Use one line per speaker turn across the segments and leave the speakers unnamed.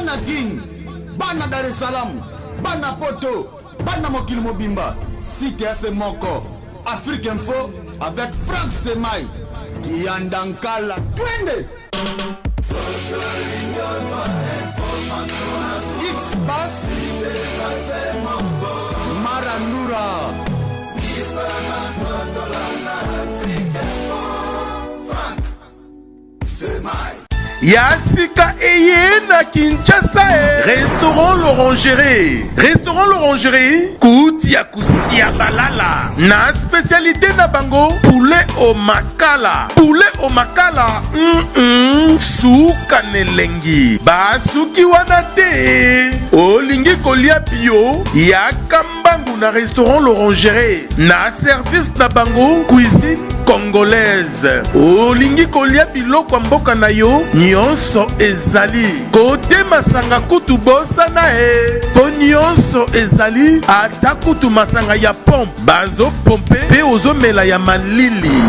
bana King, bana Dar es Salaam, bana Poto, bana Mokil Mobimba, Site FM Moko, Afrique Info avec Frank Stemai, Yandankala, Twende. X-Bass, Marandura, Frank Stemai.
Yassika Eyena Kinshasa Restaurant L'Orangerie. Restaurant L'Orangerie Koutia Kusia Balala. Na spécialité na bango poulet au makala. Poulet au makala Souka Nelengi Basuki Wanate Olingi Kolia Bio Yakambangu na Restaurant L'Orangerie. Na service na bango cuisine congolaise. Olingi Kolia biloko mboka na yo nyonso ezali. Kote masanga kutu bosa na po nyonso ezali. Ata kutu masanga ya pompe bazo pompe pe ozomela ya malili.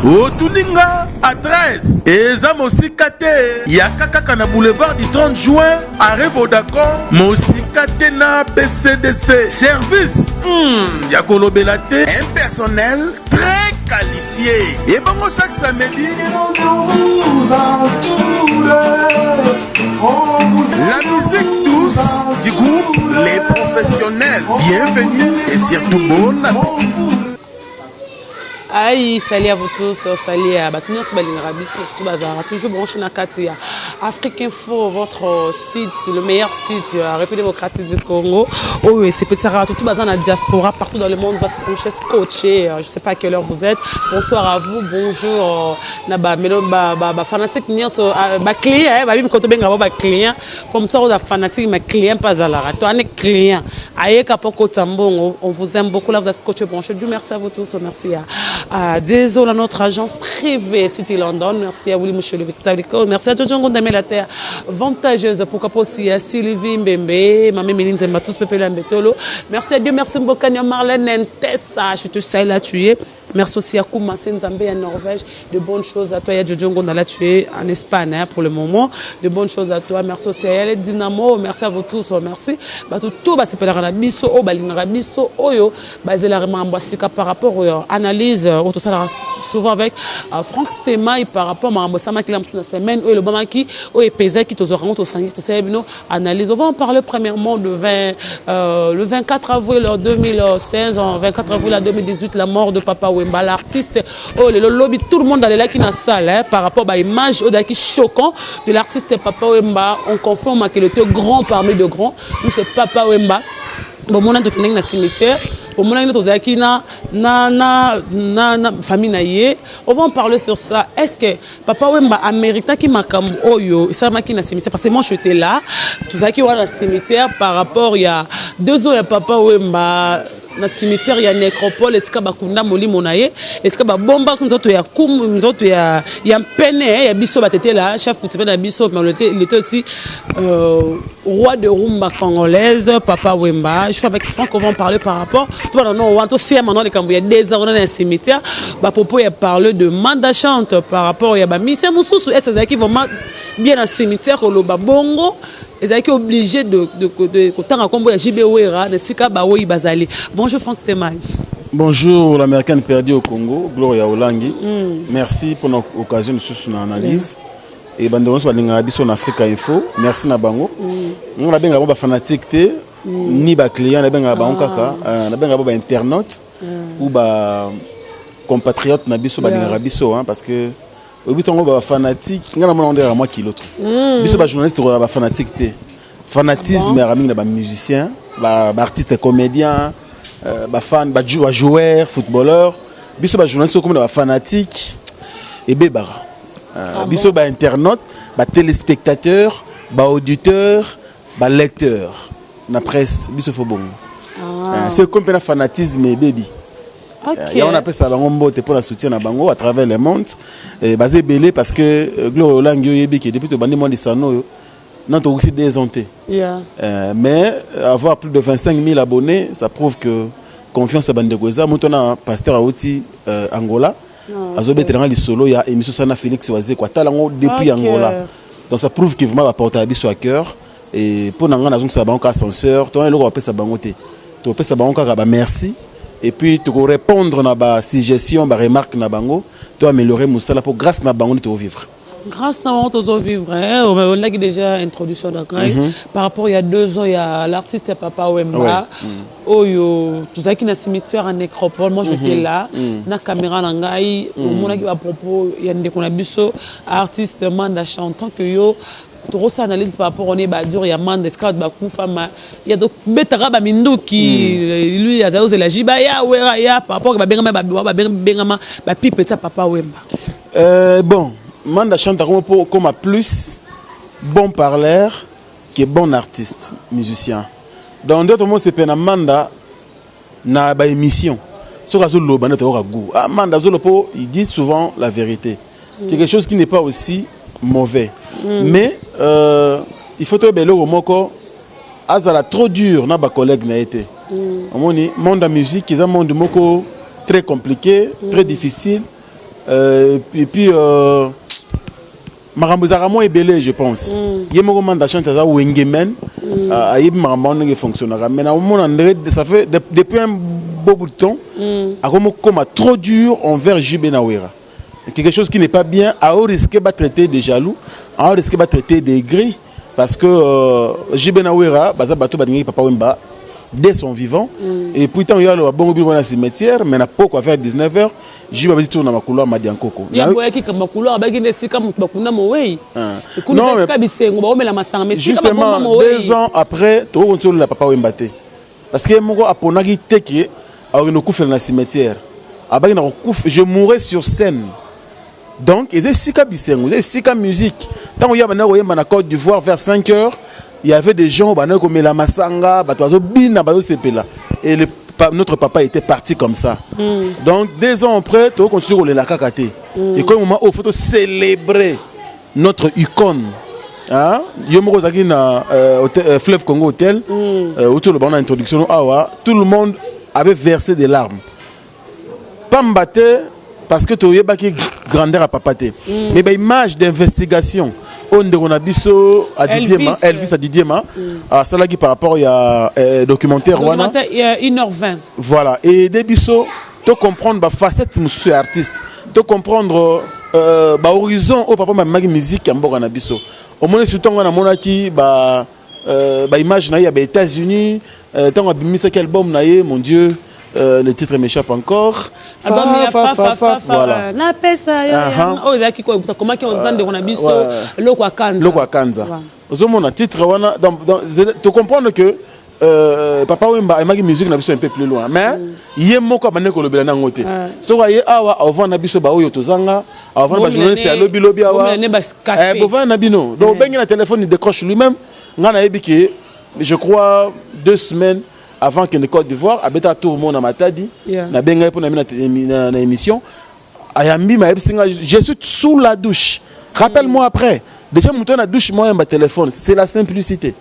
Otuninga adresse eza mosika te yaka kaka na boulevard du 30 juin arrêt Vodacom mosika te na BCDC. Service ya kolobela te, un personnel très qualifié. Et bon, chaque samedi la musique douce du groupe Les Professionnels. Bienvenue et surtout bon appétit.
Aïe, salut à vous tous, salut à Batounion Sobalingarabi, surtout Bazar, toujours branché dans Katia. Afrique Info, votre site, le meilleur site à République démocratique du Congo. Oh oui, c'est petit Sarah, tout Bazar dans la diaspora, partout dans le monde, votre branché coaché. Je ne sais pas à quelle heure vous êtes. Bonsoir à vous, bonjour. Naba, fanatique, client, même quand on a client, comme ça, on a fanatique, mais client pas à la toi, on est client. Aïe, Kapoko Tambon, on vous aime beaucoup là, vous êtes coaché branché. Dieu merci à vous tous, merci à désolé à notre agence privée City London, merci à Willy Mouchel Victor, merci à Jojo Ngondame la terre vantageuse, pourquoi pas aussi à Sylvie Mbembe, Mamé Méline Zembatus, Pepe Lambetolo, merci à Dieu, merci Mbokania Marlène Ntessa, je te sais là tu es. Merci aussi à Kouma Senzambe en Norvège. De bonnes choses à toi. Il y a Jojo Ngondala tu es en Espagne pour le moment. De bonnes choses à toi. Merci aussi à elle Dynamo. Merci à vous tous. Merci. Tout c'est pas la biso o balingara biso oyo basé la remambasika par rapport aux analyses tout ça souvent avec Frank Stemai par rapport à Mbosama qui l'a la semaine où le Bamaki où est pesé qui te rencontre au sanguis tout ça analyse. On va en parler premièrement le 24 avril 2016 24 avril 2018 la mort de Papa Wemba, l'artiste, le lobby, tout le monde allait là qui dans la salle par rapport à l'image qui choquant de l'artiste Papa Wemba. On confirme qu'il était grand parmi de grands. Nous, c'est Papa Wemba. Bon, mon nom est dans le cimetière. Bon, mon nom est dans famille naïe. On va en parler sur ça. Est-ce que Papa Wemba américain qui m'a comme oyo, ça m'a qui dans le cimetière parce que moi j'étais là. Tout ça qui va dans le cimetière par rapport il y a 2 ans il y a Papa Wemba. Dans le cimetière, il y a une nécropole, est-ce qu'il y a Bakunda Moli Monaye, est-ce qu'il y a Bomba, il y a Koum, il y a un peine, il y a Bisso Batete là, chef coutumier de Bisso, mais il était aussi roi de rumba congolaise, Papa Wemba. Je suis avec Franck, on va en parler par rapport. Tu vois, on a aussi maintenant, il y a des ans dans le cimetière, Popo il a parlé de mandat chante par rapport à Misia Moussous, est-ce qu'ils vont bien dans le cimetière, au Bongo. Ils étaient obligés de bonjour Frank Stemai.
Bonjour l'américaine perdue au Congo, Gloria Olangi. Merci pour l'occasion de cette analyse. Et bandons sur en Afrique Info. Merci Nabango. On a bien un fanatique ni ba client, on a bien un internaute ou ba compatriote nabiso ba lingabiso parce que au bout on va fanatique, on a mon moi qui l'autre. Biso ba journaliste on va fanatique fanatisme ramine ba musicien, ba artiste comédien, ba fan, ba joueur, footballeur. Biso ba journaliste comme ba fanatique et bébara. Biso ba internaute, ba téléspectateur, ba auditeur, ba lecteur. Na presse, biso fo bon. C'est comme un fanatisme et baby. Okay. On appelle ça pour la soutien à Bango à travers le monde. Basé belé parce que Gloria Olangi qui depuis le bandit monde Sano notre aussi désenté. Mais avoir plus de 25 000 abonnés, ça prouve que confiance à Bandegoza. Maintenant pasteur Aouti Angola. Azobe teranga li solo ya émission sana Félix Wazé quoi talango depuis Angola. Donc ça prouve qu'il vraiment apporter à biso à cœur. et pour nanga na zonga bango ascenseur to eloko pesa bango te to pesa bango kaka ba merci et puis tu répondre na ba suggestion ba remarque na bango to améliorer musala pour grâce na bango to vivre.
Grâce à mon vivre, on a déjà introduction par rapport il y a 2 ans, il y a l'artiste Papa Wemba. Oh yo, tout ça qui est cimetière en nécropole, moi j'étais là, na caméra nangai, mon a à propos il y a des conabiso artiste manda chantant que yo tout ça analyse par rapport on est badur il y a manda scout bakou fama il y a donc betara ba mindu qui lui a zaoze la jibaya wera ya par rapport ba bengama ba pipe ça Papa Wemba.
Bon Manda chante comme plus bon parleur que bon artiste, musicien. Dans d'autres mots, c'est pena Manda na ba émission. Ce que Zolo Bana te aura goût. Ah Manda Zolo po, il dit souvent la vérité. Quelque chose qui n'est pas aussi mauvais. Mais il faut te belo au moko azala trop dur na ba collègue na été. Omoni monde de musique, c'est un monde de moko très compliqué, très difficile. Et puis Marambozaramo est belé, je pense. Il y a un moment d'achat à Wengemen, il y a un moment qui fonctionne. Mais ça fait depuis un beau bout de temps, comme trop dur envers JB Nawera. Quelque chose qui n'est pas bien, à risquer de traiter des jaloux, à risquer de traiter des gris, parce que JB Nawera, Papa Wemba, dès son vivant, et puis tant il y a le bon mobile dans le cimetière, mais n'a pas quoi faire 19h, j'y vais tourner dans ma couloir Madiankoko.
Il y a qui comme ma couloir,
justement 2 ans après, tu retournes la Papa Wemba. Parce que moi à Ponagi Teke, alors nous couffe dans le cimetière. Je mourrais sur scène. Donc, il y a 6 cas bisengo, il y a 6 cas musique. Tant il y a en Côte d'Ivoire vers 5h. Il y avait des gens comme la Massanga, et notre papa était parti comme ça. Donc 2 ans après, tu continues à la kakate. Et comme moment où il faut célébrer notre icône, hein? Fleuve Congo Hotel, autour de la introduction, tout le monde avait versé des larmes. Pas m'battre parce que tu as une grandeur à papater. Mais une image d'investigation. On a biso à Elvis à Didier Ma à Salagi par rapport à documentaire
il y a 1h20
voilà et des biso tu comprendre ba facette monsieur artiste tu comprendre ba horizon au papa ma musique en boka na biso au moins surtout on a monaki ba image na ya ba États-Unis tant a bimisa quel album na ye mon Dieu. Le titre m'échappe encore.
Voilà.
Tu comprends que Papa Wemba et ma musique n'a un peu plus loin. Mais il y a mon corps que le bénin côté. So voyez avant nabiso ba oyo tozanga avant ba journaliste à lobby lobby awa. Bovan nabino. Donc ben le téléphone il décroche lui-même. Ngana ebiki je crois 2 semaines avant que le Côte d'Ivoire abeta tout le monde à Matadi na benga pour na émission ayambi ma je suis sous la douche rappelle-moi après déjà mon na douche moi un téléphone c'est la simplicité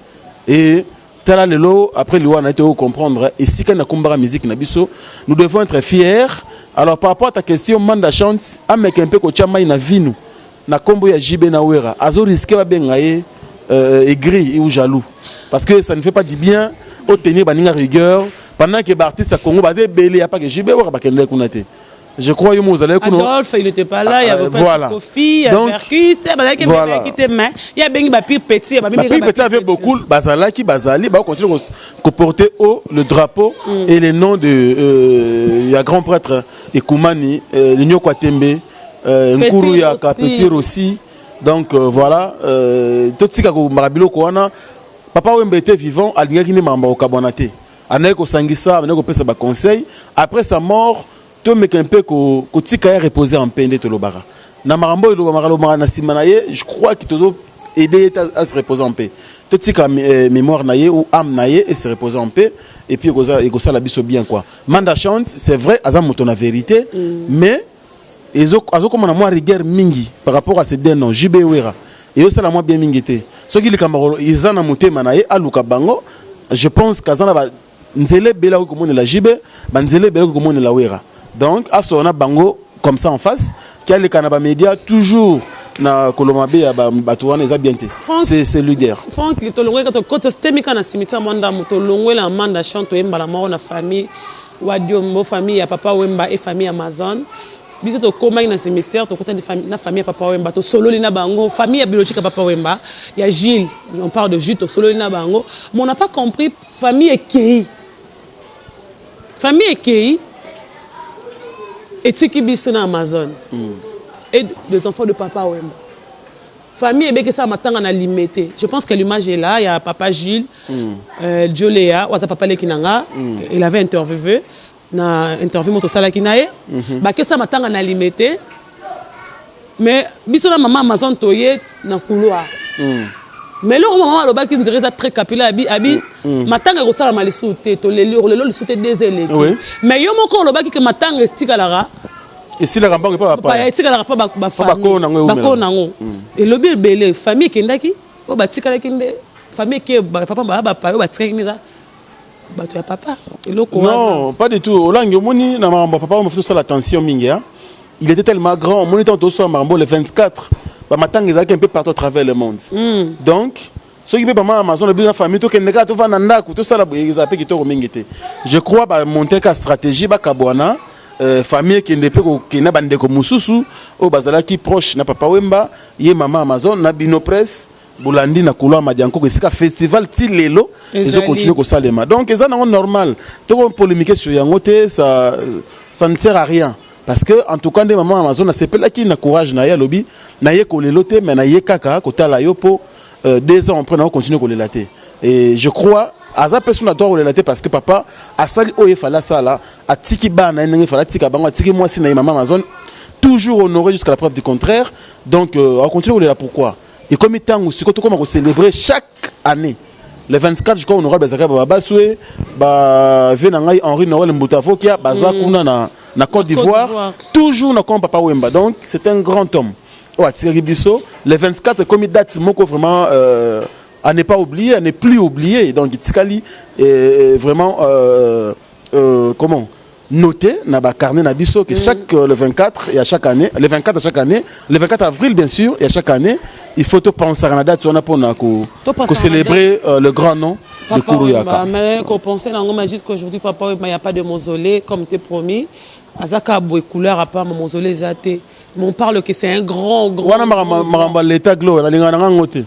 et tala lelo après lui on a été comprendre et si quand na kumbara musique na biso nous devons être fiers. Alors par rapport à ta question Manda chante avec un peu ko chama ina vinu na kombo ya JB Nawera azo risquer ba benga aigri ou jaloux parce que ça ne fait pas du bien au tenir baninga rigueur pendant que l'artiste à Congo va débélé a pas que JB ou pas que le kunate. Je crois que vous allez
Adolphe il était pas là il y avait pas Kofi il y avait Marcus il y a bengi ba pire petit
avait beaucoup bazalaki bazali ba continuer à porter haut le drapeau et les noms de il y a grand prêtre Ekumani Ligno Kwatembe Nkuru ya Petit aussi donc voilà tout ce que marabilo koana Papa Wemba était vivant, alingaki ni mamba au Kabonate. Aneko sangisa, aneko pesa ba conseil. Après sa mort, tout mec un peu ko tika reposer en peine de Tolobara. Na marambo lo maralo na simanaye, je crois qu'il t'a aidé à se reposer en paix. Tout tika mémoire naye ou âme naye et se reposer en paix et puis ça la biso bien quoi. Manda chante, c'est vrai, azam moto na vérité, mais azo comme on a moins rigueur mingi par rapport à ces deux noms, JB Wera. Et ça la moi bien mingité. Ce qui les camarades ils en a monté manaye aluka bango. Je pense qu'azana ba nzele bela ko mona la JB, ba nzele bela ko mona la Wera. Donc à sona bango comme ça en face, qui a les canaba médias toujours na Kolomabe ya Batouane eza bien te. C'est leader.
Franck tolongwe quand temika na cimetière Mwanda tolongwe la manda chante yemba la mort na famille Wadiombo famille ya papa Wemba et famille Amazon. Biso to koma na cimetière to côté de famille na famille papa Wemba to solo na bango famille biologique papa Wemba il y a Gilles on parle de Gilles to solo na bango mais on n'a pas compris famille Ekei et tiki biso na Amazon et des enfants de papa Wemba famille ebeke ça matanga na limité je pense que l'image est là il y a papa Gilles Joléa ou papa Lekinanga il avait interviewé na interview moto sala kinaye ba que ça matanga na limité mais biso na maman Amazon toye na couloir mais le maman aloba ki nzire za très capillaire abi matanga ko sala malisu te to le le souté des élèves mais yo moko aloba ki matanga tikalara
et si la rambango pas
ba tikalara pas ba famille ba ko nango et le belé famille kendaki o ba tikala kinde famille ke papa ba pa ba tikala kinde papa.
Non, pas du tout. Olangi moni na mambo papa on fait ça l'attention mingia. Il était tellement grand, mon temps au mambo le 24. Ba matanga ezaki un peu partout à travers le monde. Donc ceux qui peuvent Amazon le bien famille to keneka to vananda ko to sala ezapé ki to mingete. Je crois ba monter ka stratégie ba kabwana famille qui ndepé ko kena bande ko mususu o bazala ki proche na papa Wemba, ye mama Amazon na Bino Press Boulandi na Kouloa Madianko que c'est un festival tilelo ils ont continué comme ça les mains donc c'est normal tout on polémiquer sur yangote ça ne sert à rien parce que en tout cas des mamans Amazon na sepela qui na courage na ya lobby na ye kolelote mais na ye kaka kota la yopo 2 ans après on continue kolelate et je crois aza personne na doit kolelate parce que papa asali oye fala sala atiki bana nenge fala tika bango atiki moi si na maman Amazon toujours honoré jusqu'à la preuve du contraire donc on continue kolela pourquoi. Et comme étant aussi, quand on célébrer chaque année, le 24, je crois, on aura Bazaka Babasoué, Venangaï, Henri Noël Mboutafo, qui a Bazakuna na Côte d'Ivoire, toujours na Papa Wemba. Donc, c'est un grand homme. Le 24, comme date, Moko vraiment, à ne pas oublier, à ne plus oublier. Donc, Tsikali est vraiment, comment? Noté na ba carnet na biso que chaque le 24 et à chaque année le 24 à chaque année le 24 avril bien sûr et à chaque année il faut penser à la date on a pour célébrer le grand nom de Kourouyaka.
Mais qu'on pensait mais jusqu'aujourd'hui papa il n'y a pas de mausolée comme t'es promis azaka boy couleur à part mausolée zaté mais on parle que c'est un grand
wana maramba l'état glo la linga nga ngote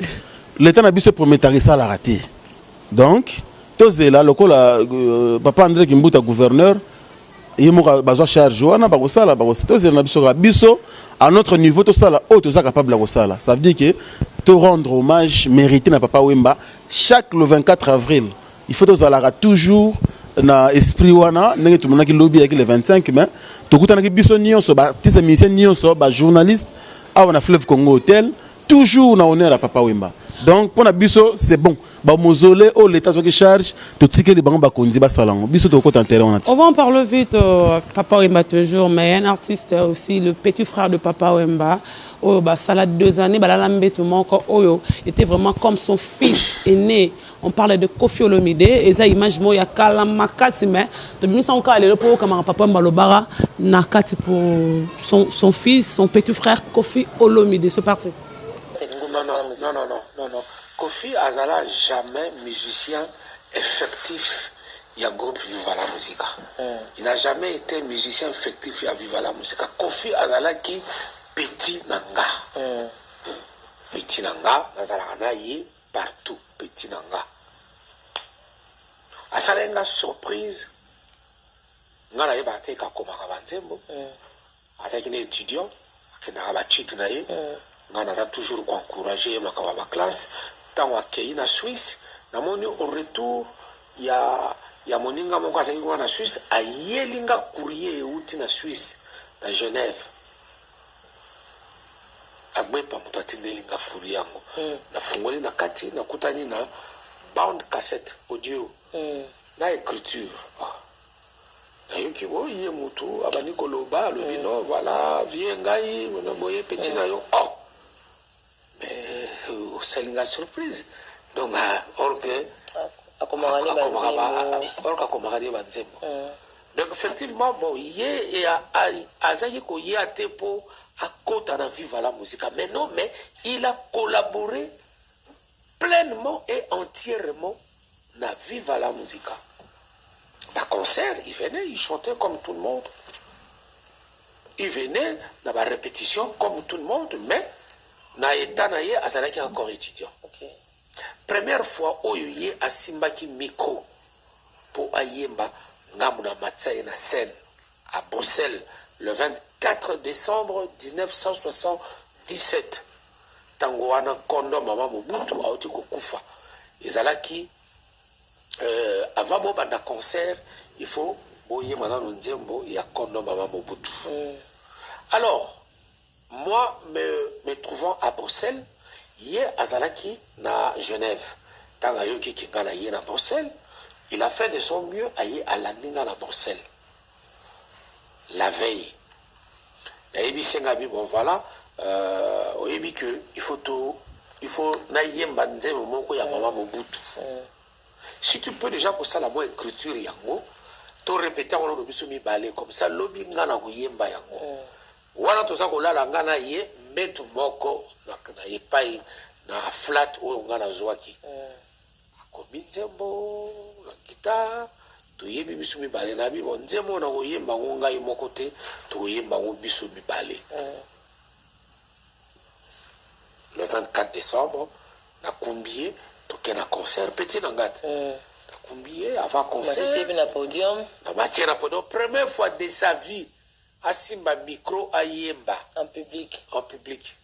l'état na biso prometari ça la raté donc tozela lokola papa André Kimbuta gouverneur il m'a besoin charge wana ba kosala ba kosala biso à notre niveau tout ça là auto ça capable la kosala ça veut dire que te rendre hommage mérité na papa Wemba chaque le 24 avril il faut tozala toujours na esprit wana ndenge tout monaki lobby avec le 25 mais to kutana ki biso nyonso ba artiste musicien nyonso ba journaliste a na Fleuve Congo Hotel toujours na honneur à papa Wemba. Donc pour Bisso c'est bon. Ba mausolée au l'état qui charge tout ce que les banques bakonzi ba salon. Bisso to côté intérêt on a.
On va en parler vite papa Wemba toujours mais un artiste aussi le petit frère de papa Wemba oh ba salade 2 années ba la lambe tout manko oyo était vraiment comme son fils aîné. On parlait de Kofi Olomide et ça image mo ya kala makasi mais to bimisa on ka le pour comme papa Wemba lobara nakati pour son fils son petit frère Kofi Olomide c'est parti.
Non. Kofi Azala jamais musicien effectif. Il y a groupe Viva la Musica. Il n'a jamais été musicien effectif à Viva la Musica. Kofi Azala qui petit nanga. Petit nanga, Azala yi partout. Petit nanga. Azala nga surprise. Nga na yeba te ka koma ka banzembo. Azala qui est étudiant, qui n'a pas chic na ye. On a toujours encouragé ma classe tant accueilli na Suisse na moni au retour il y a moninga mon kasi na Suisse a yelinga courrier outi na Suisse na Genève agbepa muto atindelinga courrier yango na fungoli na kati na kutani na bound cassette audio na écriture na yoki wo ye mutu abani koloba le bino voilà viens ngai na boye petit na yo c'est une surprise donc or que akomagani banzembo Donc effectivement, bon, yé et Azaye ko yé a tepo à côté de Viva la musique. Mais non, mais il a collaboré pleinement et entièrement dans Viva la musique. Dans concert, il venait, il chantait comme tout le monde. Il venait dans la répétition comme tout le monde, mais na état na yé Azalaki encore étudiant.
Okay.
Première fois où il y a Simbaki micro pour Ayemba Ngamuna Matsaye na scène à Bruxelles le 24 décembre 1977. Tango wana kondo mama Mobutu auti kokufa. Ezalaki avant bo banda concert, il faut boye manano nzembo ya kondo mama Mobutu. Alors, moi me trouvant à Bruxelles, hier Azalaki na Genève. Tant ayoki kingana hier na Bruxelles, il a fait de son mieux à y à landinga na Bruxelles. La veille. Et Sengabi, bon voilà, au début que il faut na yemba nzemo moko ya mama Mobutu. Si tu peux déjà pour ça la moi écriture yango, to répéter on le biso mi balé comme ça lobi ngana ko yemba yango. Wana to sa ko la ngana ye metu moko na yepai na flat o ngana zwaki. Kominzembo la guitare to yebi biso mi balé na bi bon nzemo na ko yemba ngonga yi moko te to yemba ngo biso mi balé. Le 24 décembre na Kumbié to kena concert petit nangate. Na Kumbié avant concert.
Na podium.
Na matière na podium première fois de sa vie. Asimba micro à Yemba.
En public.
En public.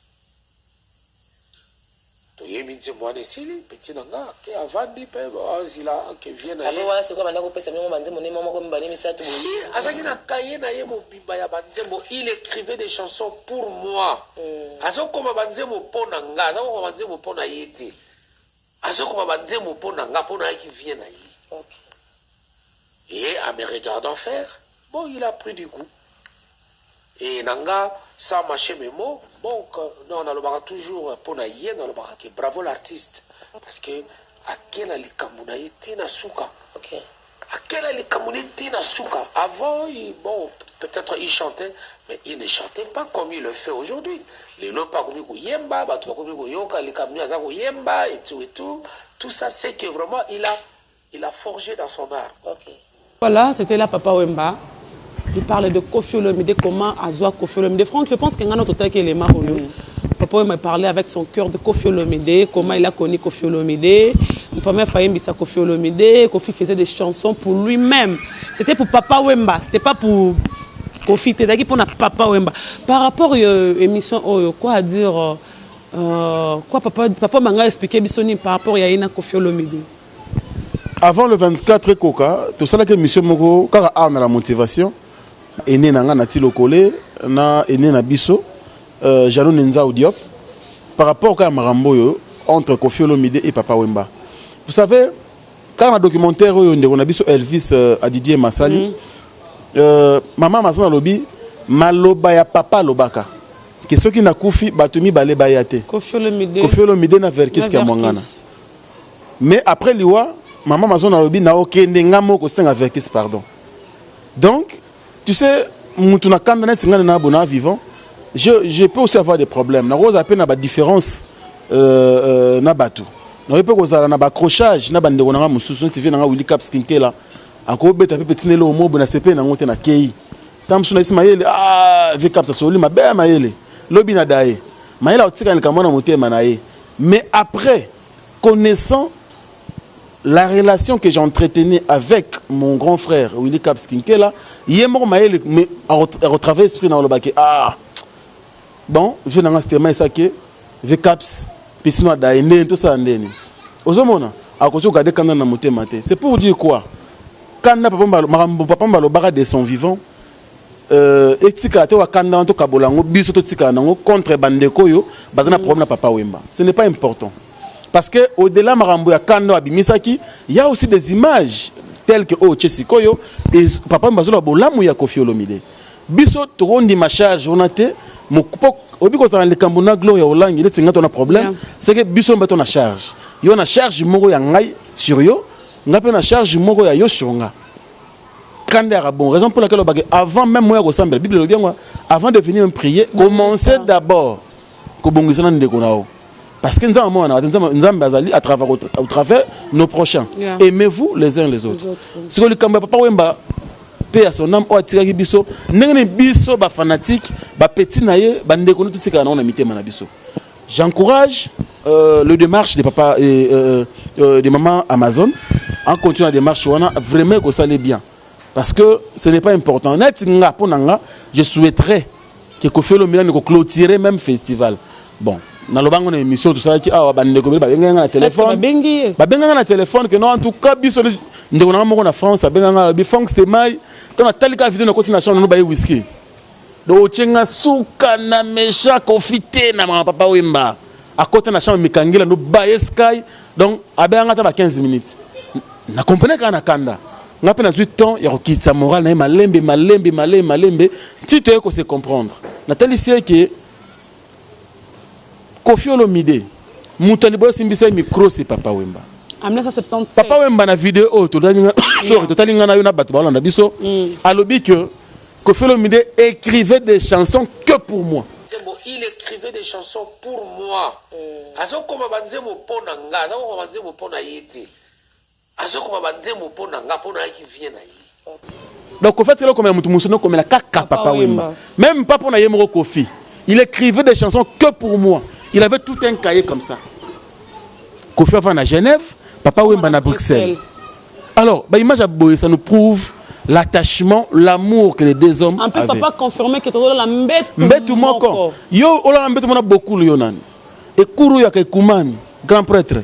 To yemi nzembo ane sili, petit nanga, ke avandi pe, azila, ke vienne
aye. Après, c'est quoi maintenant qu'on peut s'amener au manzembo, ne maman comme bani, mais ça tout.
Si, azaki na kaye na ye mo bimba ya banzembo, il écrivait des chansons pour moi. Azo koma banzembo pona nga, azo koma banzembo pona yete. Azo koma banzembo pona nga, pona qui vient na ye.
Ok.
Et à me regardant faire, bon, il a pris du goût. Et nanga, sans mâcher mes mots, bon, non, on a le barat toujours pour naïe, on a le barat que bravo l'artiste. Parce que, à quel alikamuna tina souka.
Ok.
À quel alikamuna tina souka. Avant, bon, peut-être il chantait, mais il ne chantait pas comme il le fait aujourd'hui. Les lopas comme il yemba, batou comme il yonka, les kamuna zako yemba, et tout. Tout ça, c'est que vraiment, il a forgé dans son art.
Ok.
Voilà, c'était là Papa Wemba. Il parle de Koffi Olomide, comment Azoa Koffi Olomide. Franck, je pense qu'il y a un autre qui est les marrons. Papa Wemba parlait avec son cœur de Koffi Olomide, comment il a connu Koffi Olomide. La première fois, il a Koffi Olomide. Koffi faisait des chansons pour lui-même. C'était pour Papa Wemba, c'était pas pour Koffi, c'était pour Papa Wemba. Par rapport à l'émission, quoi dire, quoi Papa m'a expliqué par rapport à Koffi Olomide.
Avant le 24 Koka, tout ça là que Monsieur Mogo, quand a la motivation, est né dans Nati Lokole, na est né na Bisso, Jalou Nenza Diop, par rapport à Maramboyo entre Koffi Olomide et Papa Wemba. Vous savez, quand on a documentaire on a Bisso Elvis à Didier Massali, maman Masson lobby, maloba ya papa lobaka. Que ceux qui n'a koufi batumi balé bayate.
Koffi Olomide
na verkis ki amongana. Mais après liwa maman Mazon a lobby na okende ngamo ko senga verkis pardon. Donc tu sais mutuna kandana singana na bona vivant, je peux aussi avoir des problèmes. Na rose appelle na ba différence na batu. Na peut kozala na ba accrochage na bande ko na mususu TV na Willy Caps Kinkela. Encore beta pe petinelo o mobo na CP na ngote na kei. Tamsu na Ismaël Caps ça soli mabe maele. Lobi na dae. Maela otika ni kamona motema na ye. Mais après connaissant la relation que j'entretenais avec mon grand frère Willy Caps Kinkela, yemo maele mais à retravailler esprit na lobake bon, je n'ai pas stéma ça que Caps pisino dae ndeni tout ça ndeni. Ozomona akozo garder kanda na motema te. C'est pour dire quoi? Kanda papa mbalo de son vivant etika te wakanda to kabolango biso to tika nango contre bandeko yo bazana problème na Papa Wemba. Ce n'est pas important parce que au-delà marambo ya kanda abimisaki, il y a aussi des images telles que Chesikoyo et Papa Wemba zo la bolamu ya Koffi Olomide. Biso to rondi ma charge onate mokupo obiko za le kambuna gloria olangi le tinga to na problème, c'est que biso mbato na charge. Yo na charge moko ya ngai sur yo, ngape na charge moko ya yo sur nga. Kanda bon, raison pour laquelle avant même moi la Bible bien avant de venir me prier, commencez d'abord parce que nous avons à travers nos prochains. Aimez-vous les uns les autres. Si vous papa Wemba paix à son âme ou attiré biso, n'engagez biso ba fanatique, ba petit naïe, ba ndeko tout ce qu'on a mis mana biso. J'encourage le démarche des papas et des mamans Amazon en continuant la démarche vraiment que ça allait bien. Parce que ce n'est pas important. Je souhaiterais que Kofi Olomide clôturer même festival. Bon, dans le banc on a une émission tout ça qui a un téléphone. Un téléphone que non en tout cas biso ndeko na moko na France benga bi Frank Stemai quand na talika vidéo na continue na chambre no ba whisky. Do chenga suka na mesha kofite na papa Wemba. À côté na chambre mikangila no ba sky donc abenga ta ba 15 minutes. Na comprenez kana kanda. N'a pas 8 ans, il y a qui sa morale, na malembe. Tu te que c'est comprendre. Nathalie c'est que Kofi Olomide, Moutali Boy Simbisa micro c'est Papa Wemba.
Amna ça 77.
Papa Wemba na vidéo totalinga na yona batu ba na biso. Alobi que Kofi Olomide écrivait des chansons que pour moi.
Il écrivait des chansons pour moi. Azoko banzemo pona nga, azoko banzemo pona yete.
Donc en fait c'est là comme un comme la kaka Papa Wemba. Même pas pour Nayemoro Kofi. Il écrivait des chansons que pour moi. Il avait tout un cahier comme ça. Kofi avant à Genève, Papa Wemba à Bruxelles. Alors, bah image à Boye, ça nous prouve l'attachement, l'amour que les deux hommes avaient.
Un peu papa confirmé que tu as la
mbête moko. Yo ola mbête mona beaucoup le yonan. Et Kourou ya Kumani, grand prêtre.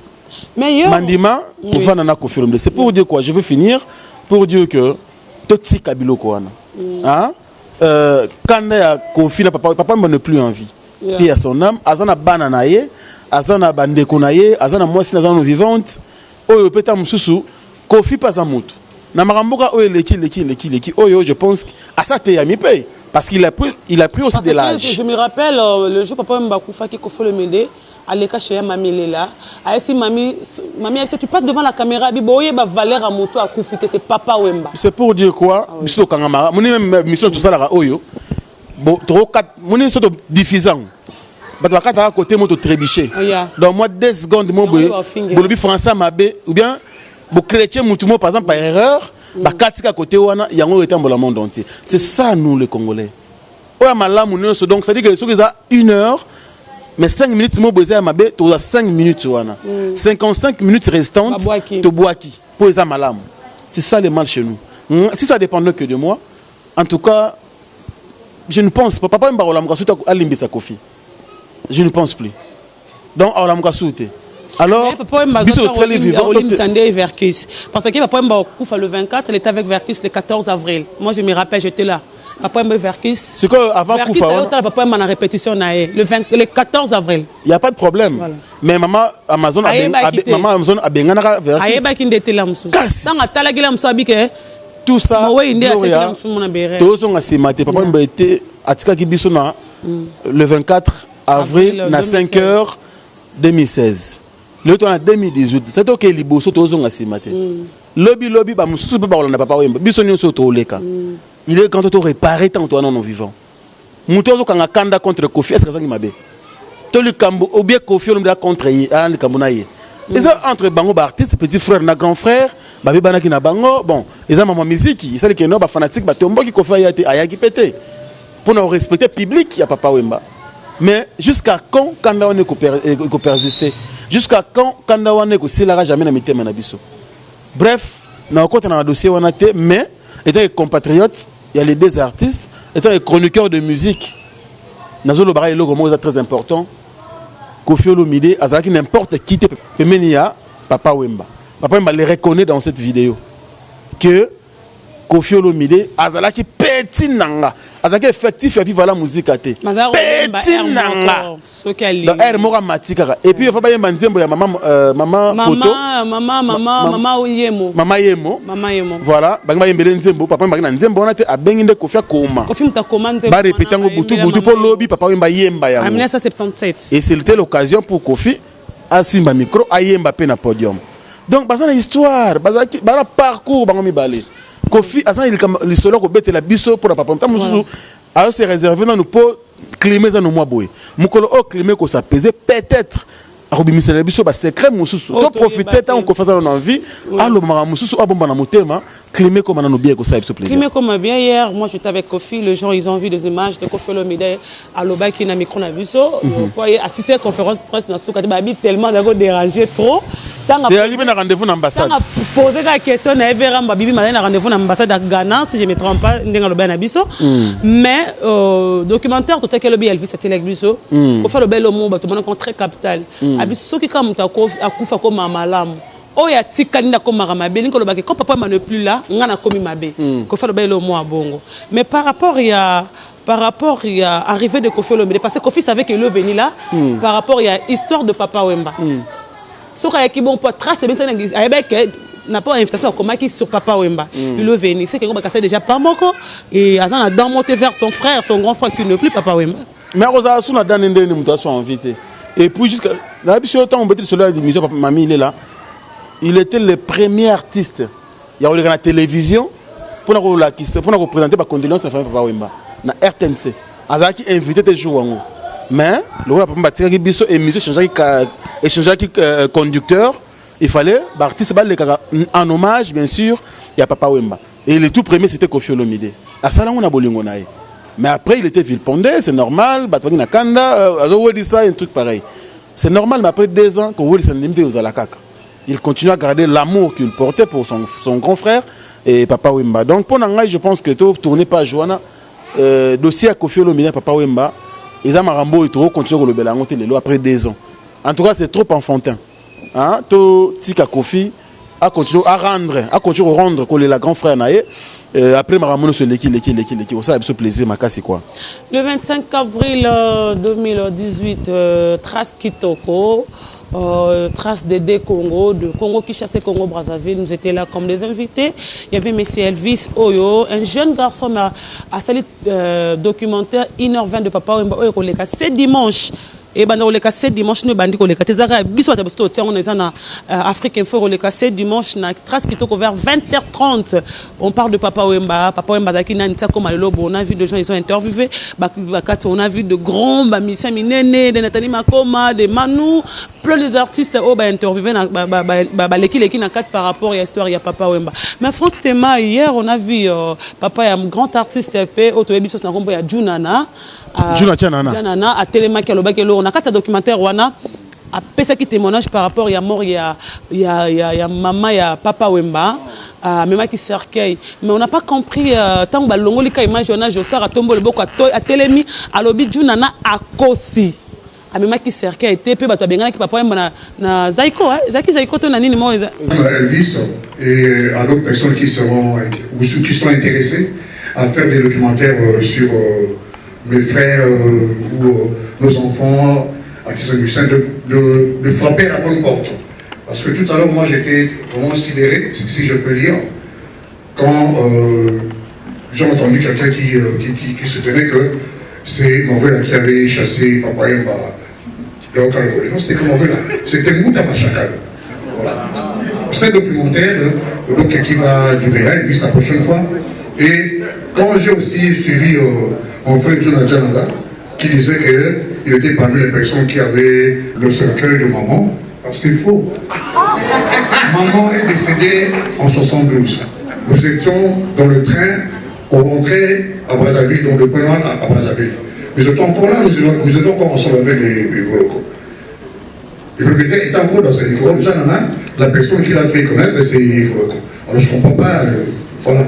Mandima, pour faire nana confirmer. C'est pour dire quoi? Je veux finir pour dire que Toti Kabilo Koana. Hein? Quand ya Kofi na papa n'a plus envie. Puis à son âme, azana bananaye, azana bandekonaye, azana moisi azana vivante. Oyo peta mususu, Kofi pas amutu. Na maramboka oyo leki. Oyo je pense à ça te yami paye parce qu'il a pris aussi de l'âge.
Je me rappelle le jour papa Mbakufa qui Kofi Olomide. À l'école chez Mamie là, si mamie, si tu passes devant la caméra, biboye ba Valère à moto à Koufité, c'est Papa Wemba.
C'est pour dire quoi? Biso Kangamara, mon même mission tout ça là oyo. Bon, trop quatre, mon sorte diffusant. Bah la carte à côté moto trébiché. Donc moi 2 secondes mon boy, bolobi français mabé ou bien bo chrétien mutumo par exemple par erreur, ba katika côté wana yango était dans le monde entier. C'est ça nous les Congolais. Oya malamu nous donc ça dit que ceux qui a 1 heure. Mais 5 minutes, moi, je vais tu as 5 minutes. 55 minutes restantes, tu bois qui pour les malam. C'est ça le mal chez nous. Si ça dépend que de moi, en tout cas, je ne pense pas. Papa Mbarola Mkasuta a limbisa Kofi. Je ne pense plus. Donc, Aola Mkasute. Alors,
Biso très vivant. Parce que Papa Mbarola le 24, il était avec Verkus le 14 avril. Moi, je me rappelle, j'étais là. Papa Mbarola Verkus.
C'est que avant
Koufa, Papa Mbarola en répétition le 14 avril.
Il n'y a pas de problème. Voilà. Mais maman Amazon a bengana Verkus.
Ayeba qui était là monsieur. Dans atala gila msabike.
Tout ça. Tous ont asimate. Papa Mbarola était atika kibiso na le 24 avril na 5h 2016. Le temps en 2018. C'est OK liboso tous ont asimate. Lobby ba mususu ba olanda Papa Wemba. Biso nyonso to leka. Il est quand on réparer tant toi non non vivant. Mutozo kanga kanda contre Kofi est-ce que ça ngi mabe. To le kambo ou bien Kofi on contre le kambo na ye. Et ça entre bango ba artiste petit frère na grand frère, ba bana ki na bango, bon, et ça maman musique, il sait que no ba fanatique ba tombo ki Kofi ayaki pété. Pour nous respecter public, il y a Papa Wemba. Mais jusqu'à quand kanda on est persister? Jusqu'à quand kanda on est que si la jamais na mitema na biso. Bref, na côté na dossier on a été mais étant les compatriotes, il y a les 2 artistes, étant les chroniqueurs de musique. Nazolo Bara est très important. Kofi Olomide, Azaki n'importe qui te Pemenia, Papa Wemba. Papa Wemba les reconnaît dans cette vidéo que Kofi Olomide, Azalaki petit nanga, Azaki effectif à vivre la musique à te. Petit nanga. Donc air mora matika. Et puis il faut pas y manzembo ya maman poto. Maman Yemo. Voilà, bangba yembele nzembo, papa mbaki na nzembo on a te abenginde Kofi akoma.
Kofi mtakoma nzembo.
Ba répéter ngo butu pour lobby papa Wemba yemba ya.
1977.
Et c'était l'occasion pour Kofi à simba micro à yemba pe na podium. Donc bazana histoire, bazaki bana parcours bango mi balé. Kofi azan l'histoire ko bete la biso pour la papa tam mususu a se réserver dans nous pour climer dans nos mois boy mukolo o climer ko ça peser peut-être arobimisa la biso ba secret mususu to profiter tant qu'on fasse envie allo mara mususu abomba na motema climer comme na no bien ko ça biso plaisir
climer comme bien hier moi j'étais avec Kofi les gens ils ont vu des images de Kofi Olomide à Loba qui na micro na biso voyez assister à conférence presse na soka ba tellement d'accord dérangé trop tant
arrivé na rendez-vous na ambassade
tant poser la question na Evera Mbabibi na rendez-vous na ambassade à Ghana si je me trompe pas ndenga Loba na biso mais documentaire tout que Lobi elle vit cette télé biso Kofi Olomide le mot bato mona très capital abiso qui comme akufa comme malamu oya tikalinda comme mabe ni ko lobaki quand papa ne plus là ngana komi mabe ko fa lobelo mo abongo mais par rapport il y a arrivée de Kofi Olomide parce que Kofi savait qu'il est venu là par rapport il y a histoire de Papa Wemba soka ya ki bon pour trace bien avec n'a pas invitation comme qui sur Papa Wemba il est venu c'est que on va casser déjà pas moko et azan a dans monter vers son frère son grand frère qui ne plus Papa Wemba
mais Rosa sous na dans ndeni mutation invité et puis jusqu'à la biso temps on peut dire cela d'émission papa mamie il est là il était le premier artiste il y a eu la télévision pour nous représenter par condoléances de Papa Wemba na RTNC azaki invité des jours mais le papa Batika qui biso émission échanger qui conducteur il fallait l'artiste en hommage bien sûr il y a Papa Wemba et le tout premier c'était Kofi Olomide à ça là on a bolingo nae mais après il était villepondé c'est normal batwaki na kanda ça un truc pareil c'est normal mais après 2 ans qu'on Wilson limité aux alakaka il continue à garder l'amour qu'il portait pour son grand frère et Papa Wemba donc pour Nangai je pense que tout tourner pas Joanna dossier à Kofi Olomide Papa Wemba ils ont marambo et tout continuer le belango télé après 2 ans en tout cas c'est trop enfantin hein to tika Kofi à continuer à rendre que le grand frère naé après marambo sur l'équipe ça a ce plaisir makasi quoi
le 25 avril 2018 Trace Kitoko Trace Dédé Congo, de Congo qui chassait Congo Brazzaville, nous étions là comme des invités. Il y avait M. Elvis Oyo, un jeune garçon a sali documentaire 1h20 de Papa Wemba Oyo Koleka. C'est dimanche. Et ben on les casse dimanche nous bandi koleka tezaka biso tabosto tiens on est na Afrique Info on les casse dimanche na Trace Kitoko vers 20h30 on parle de Papa Wemba zaki na nita comme le lobo on a vu des gens ils sont interviewés on a vu de grands musiciens minene de Nathalie Makoma de Manu plein des artistes au interviewé na leki na 4 par rapport à l'histoire il y a Papa Wemba mais Franck Stema hier on a vu papa il y a un grand artiste pe autobiso na kombo ya Junana Junana a télémarqué on a 4 documentaires wana a pesé qui témoignage par rapport il y a mort il y a maman il y a Papa Wemba même qui cercueil mais on n'a pas compris tant que balongo lika image on a Josar a tombo le boko a télémi a lobby Junana a kosi a même qui cercueil était peu bato bengana qui Papa Wemba na Zaiko Zaiko to na nini mo
Elvis et à d'autres personnes qui sont intéressées à faire des documentaires sur mes frères ou nos enfants à qui sont musiciens de frapper à la bonne porte. Parce que tout à l'heure, moi j'étais vraiment sidéré, si je peux dire, quand j'ai entendu quelqu'un qui soutenait que c'est Morvela qui avait chassé Papa Wemba. Donc à l'évolution, c'était comme Morvela. C'était Mouta Machakal. Voilà. C'est un documentaire donc, qui va durer la prochaine fois. Et quand j'ai aussi suivi mon frère Jonathan qui disait qu'il était parmi les personnes qui avaient le cercueil de maman, c'est faux. Maman est décédée en 72. Nous étions dans le train, on rentrait à Brazzaville, donc de Pointe à Brazzaville. Nous étions encore là, nous étions encore ensemble avec les Volocos. Le propriétaire était encore dans ses micros, la personne qui l'a fait connaître, c'est Volocos. Alors je ne comprends pas, voilà.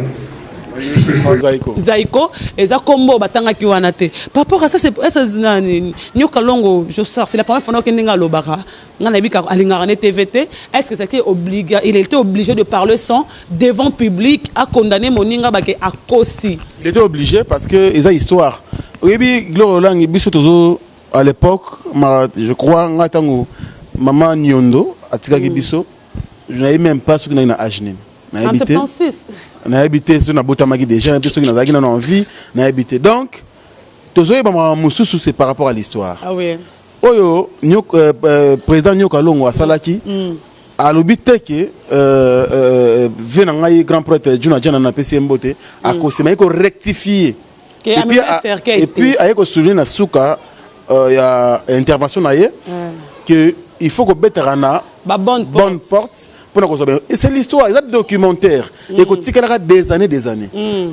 Zaiko eza kombo batanga ki wana te par rapport à ça c'est nyoka longo je sors c'est la première fois que ninga lobaka ngana bika alingara ne TVT est-ce que c'était obligé il était obligé de parler sans devant public à condamner moninga bake à kosi
il était obligé parce que eza histoire oui Glorolang biso tozo à l'époque je crois ngatango maman Nyondo atika ki biso je n'avais même pas ce que na Ajnem na habité na habité sur na botamaki déjà tout ce qui n'a pas envie na habité donc tozoye ba mususu c'est par rapport à l'histoire
ah oui
oyo président Nyoka Longo asalaki alobi teke ve na ngai grand prêtre Juna Jana na pesi mbote akosema ko rectifier et puis aye ko souligner na suka ya intervention na ye que il faut que betarana bonne porte pour nous. Et c'est l'histoire, c'est le documentaire et que tu des années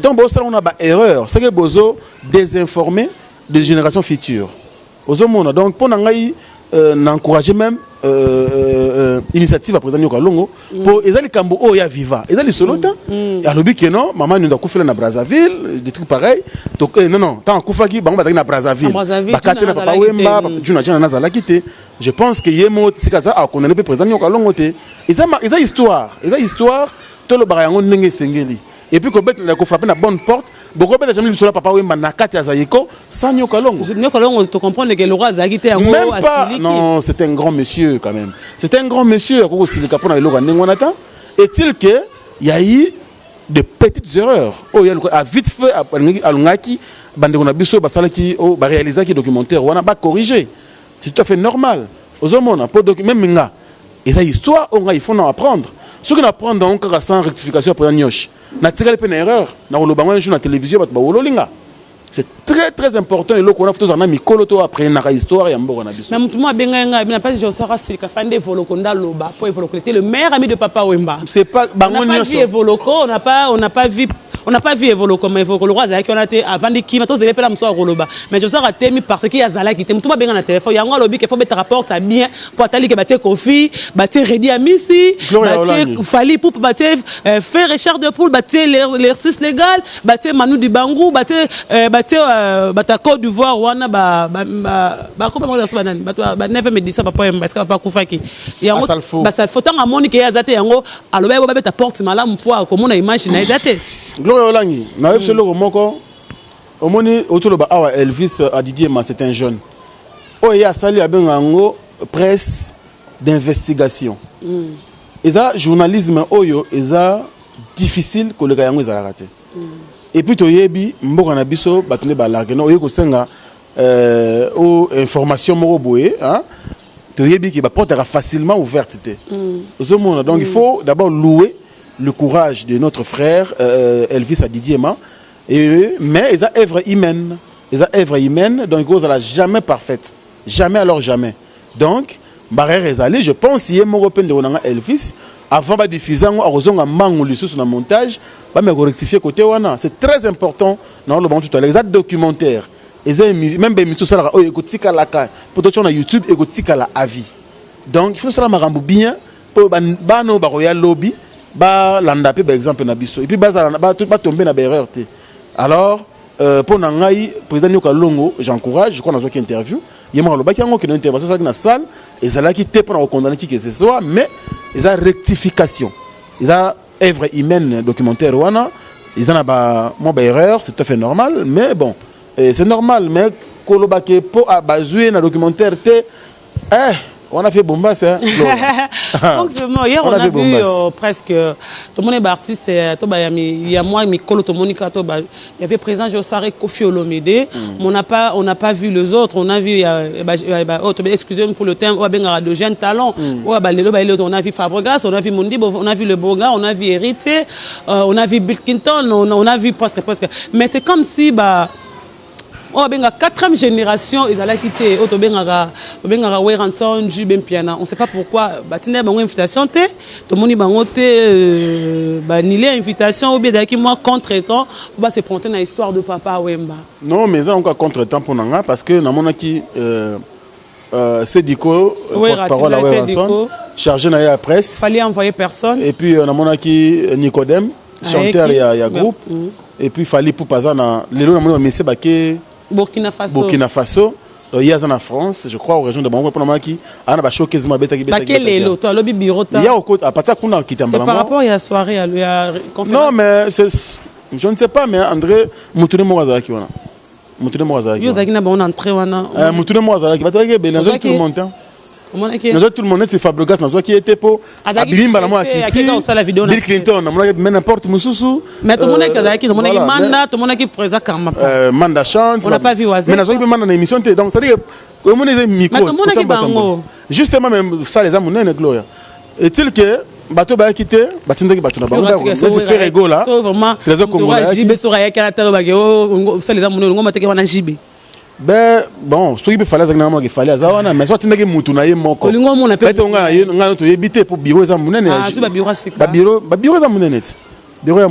donc on a une erreur, c'est que bozo désinformer des générations futures donc pour n'encourager même initiative à présenter au Kalongo pour les cambo oh ya viva ils les solo temps et alors que non maman nous doit couper na Brazzaville des trucs pareils donc non tant koufaki bango bataki na Brazzaville bakati na papa wemba Juna Jana nazala quitté je pense que yemo c'est ça a condamné le président au Kalongo te ils histoire tout le barayango ndenge sengeli et puis qu'on la frapper la bonne porte beaucoup de jamais sur papa wemba na kati azayiko sans Nyokalongo
tu comprends que le roi Zagité en
même pas non c'est un grand monsieur quand même c'est un grand monsieur ko silika pona eloko ndengona est-il que il y a eu de petites erreurs oh il y a vite fait alungaki bande on a biso basalaki oh ba réaliser qui documentaire on a pas corriger c'est tout à fait normal aux hommes pour même nga et ça histoire on il faut en apprendre ce qu'on apprend donc sans rectification après nyosh na tigale pe na erreur na olobango un jour na télévision ba wololinga c'est très très important et qu'on a fait un mikolo to après na histoire ya mboko na biso
na mutu mo benga nga na pas je sera sika fande volokonda loba pour Evoloko était le meilleur ami de papa Wemba
c'est pas bango
nyoso on n'a pas vu Evoloko mais Evoloko le roi Zaki on a été avant de qui matos zelepela mso roloba mais je sera temi parce que ya zala qui mutu mo benga na téléphone ya ngo lobi que faut mettre rapport ça bien pour atali que batie Kofi batie Redi Amisi batie Fali pour batie faire Richard de Poule batie l'exercice légal batie Manu Dibangu batie bata Côte d'Ivoire wana ba comment on dit ça banane ba 9 médecin papa parce que papa kufaki yango ba ça faut tant amoni que yazate yango aloba ba beta porte malamu po comme on a image na yazate
Gloria Olangi na web selo moko omoni otolo ba awa Elvis Didier ma c'est un jeune o ya sali abengango presse d'investigation et ça journalisme oyo eza difficile ko le yango ezala raté et puis toyebi mboka na biso batune ba largue no oyeko senga o information moko boye hein toyebi ki ba porte facilement ouverte té donc il faut d'abord louer le courage de notre frère Elvis Didier Ma mais ils a œuvre humaine donc ils la jamais parfaite jamais alors jamais donc barrière ezali je pense y est européen de onanga Elvis avant de diffuser on a mangu sur le montage ba me rectifier côté wana c'est très important dans le bon tout à l'heure les documentaires même ben tout ça oh ekotika la ka pour toi sur YouTube ekotika la avis donc il faut ça marambu bien pour ba no ba royal lobby ba landa pe par exemple na biso et puis ba tomber na erreur té alors pour nangai président Nyokalongo j'encourage je crois dans une interview il y a un qui qui intervention dans la salle et ça là qui était pour condamner qui que ce soit mais ils ont rectification ils ont œuvre humaine documentaire wana ils ont ba mon erreur c'est tout à fait normal mais bon c'est normal mais kolobake pour bazuer na documentaire té on a fait Bombas hein.
Hier on a vu presque tout le monde est artiste il y a moi Mikolo Tomonika il y avait présent Josare Kofi Olomide on n'a pas vu les autres on a vu excusez-moi pour le terme de jeunes talents on a vu Fabregas on a vu Mondibo on a vu le Boga on a vu Hérité on a vu Bill Clinton on a vu presque mais c'est comme si oh benga 4e génération ils allaient quitter auto benga Weranton Jubem Piana on sait pas pourquoi batine bango invitation té to moni bango té banilé invitation ou bien daki moi contre-temps pour se prendre dans histoire de papa Wemba
non mais ça encore contre-temps pour nanga parce que na monaki Sediko parole à Weranton chargé na la presse
fallait envoyer personne
et puis na monaki Nicodème chanteur il y a groupe et puis fallait pour pas na lelo na moni monsieur baké Burkina Faso il y a en France je crois aux régions de Bango pour qui ana ba showcase ma beta qui beta
lelo to lobi bureau
il y a au côté à partir kuna kitambala
par rapport il y a soirée il y a conférence
non mais je ne sais pas mais André Mutune Moraza qui wana Mutune Moraza
yo zakina ba on entrée wana
Mutune Moraza qui ba to ke belanzo tout le monde tout le monde c'est Fabregas na qui était pour abimba na moi qui Bill Clinton na moi n'importe mususu
mais tout le monde kazaki tout le monde qui manda tout le monde qui présent karma
manda chante
on n'a pas vu Wazé
mais na zo qui manda na émission donc ça dit que on est micro
tout le monde qui bango
justement même ça les amours na Gloria est-il que bateau ba quitté batindaki bateau na bango c'est fait rigolo là les Congolais
JB sera ya kala talo bageo ça les amono ngoma teke wana JB
ben bon soki be fallait zangana mo ke fallait azawana mais soit tindaki mutu na ye moko
olingo mo na pe
nga to yebite pour bureau za munene
ah tu ba bureau c'est
ba bureau za munene bureau ya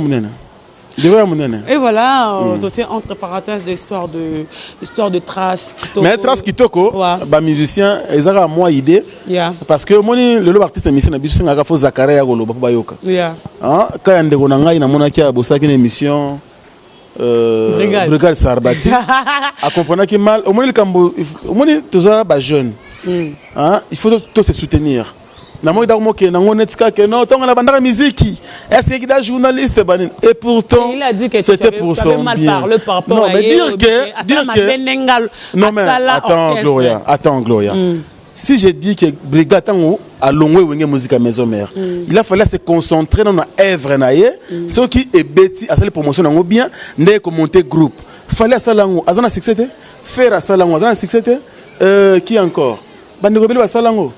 munene.
Et voilà, entre parenthèses l'histoire de Trace Kitoko.
Mais Trace Kitoko, bah musicien, ils ont moi idée. Parce que moi le artiste musicien na biso ngaka fo Zakaria golo ba bayoka. Hein, quand yande ko na ngai na monaki a bosaki une émission Brigade Sarbati. A comprendre que mal, au moins le cambo, au moins tous ba jeunes. Hein, il faut tous se soutenir. Est-ce qu'il est journaliste et pourtant
il a dit que
c'était pour son bien.
Non mais dire
que non mais attends Gloria. Si je dis que Brigade a longé wenge musique à maison mère, il a fallu se concentrer dans la œuvre naie, ce qui est bêti à cette promotion nango bien, né comme monter groupe. Fallait ça lango, azana succès faire ça lango, azana succès qui encore. Bande rebelle wa ça lango.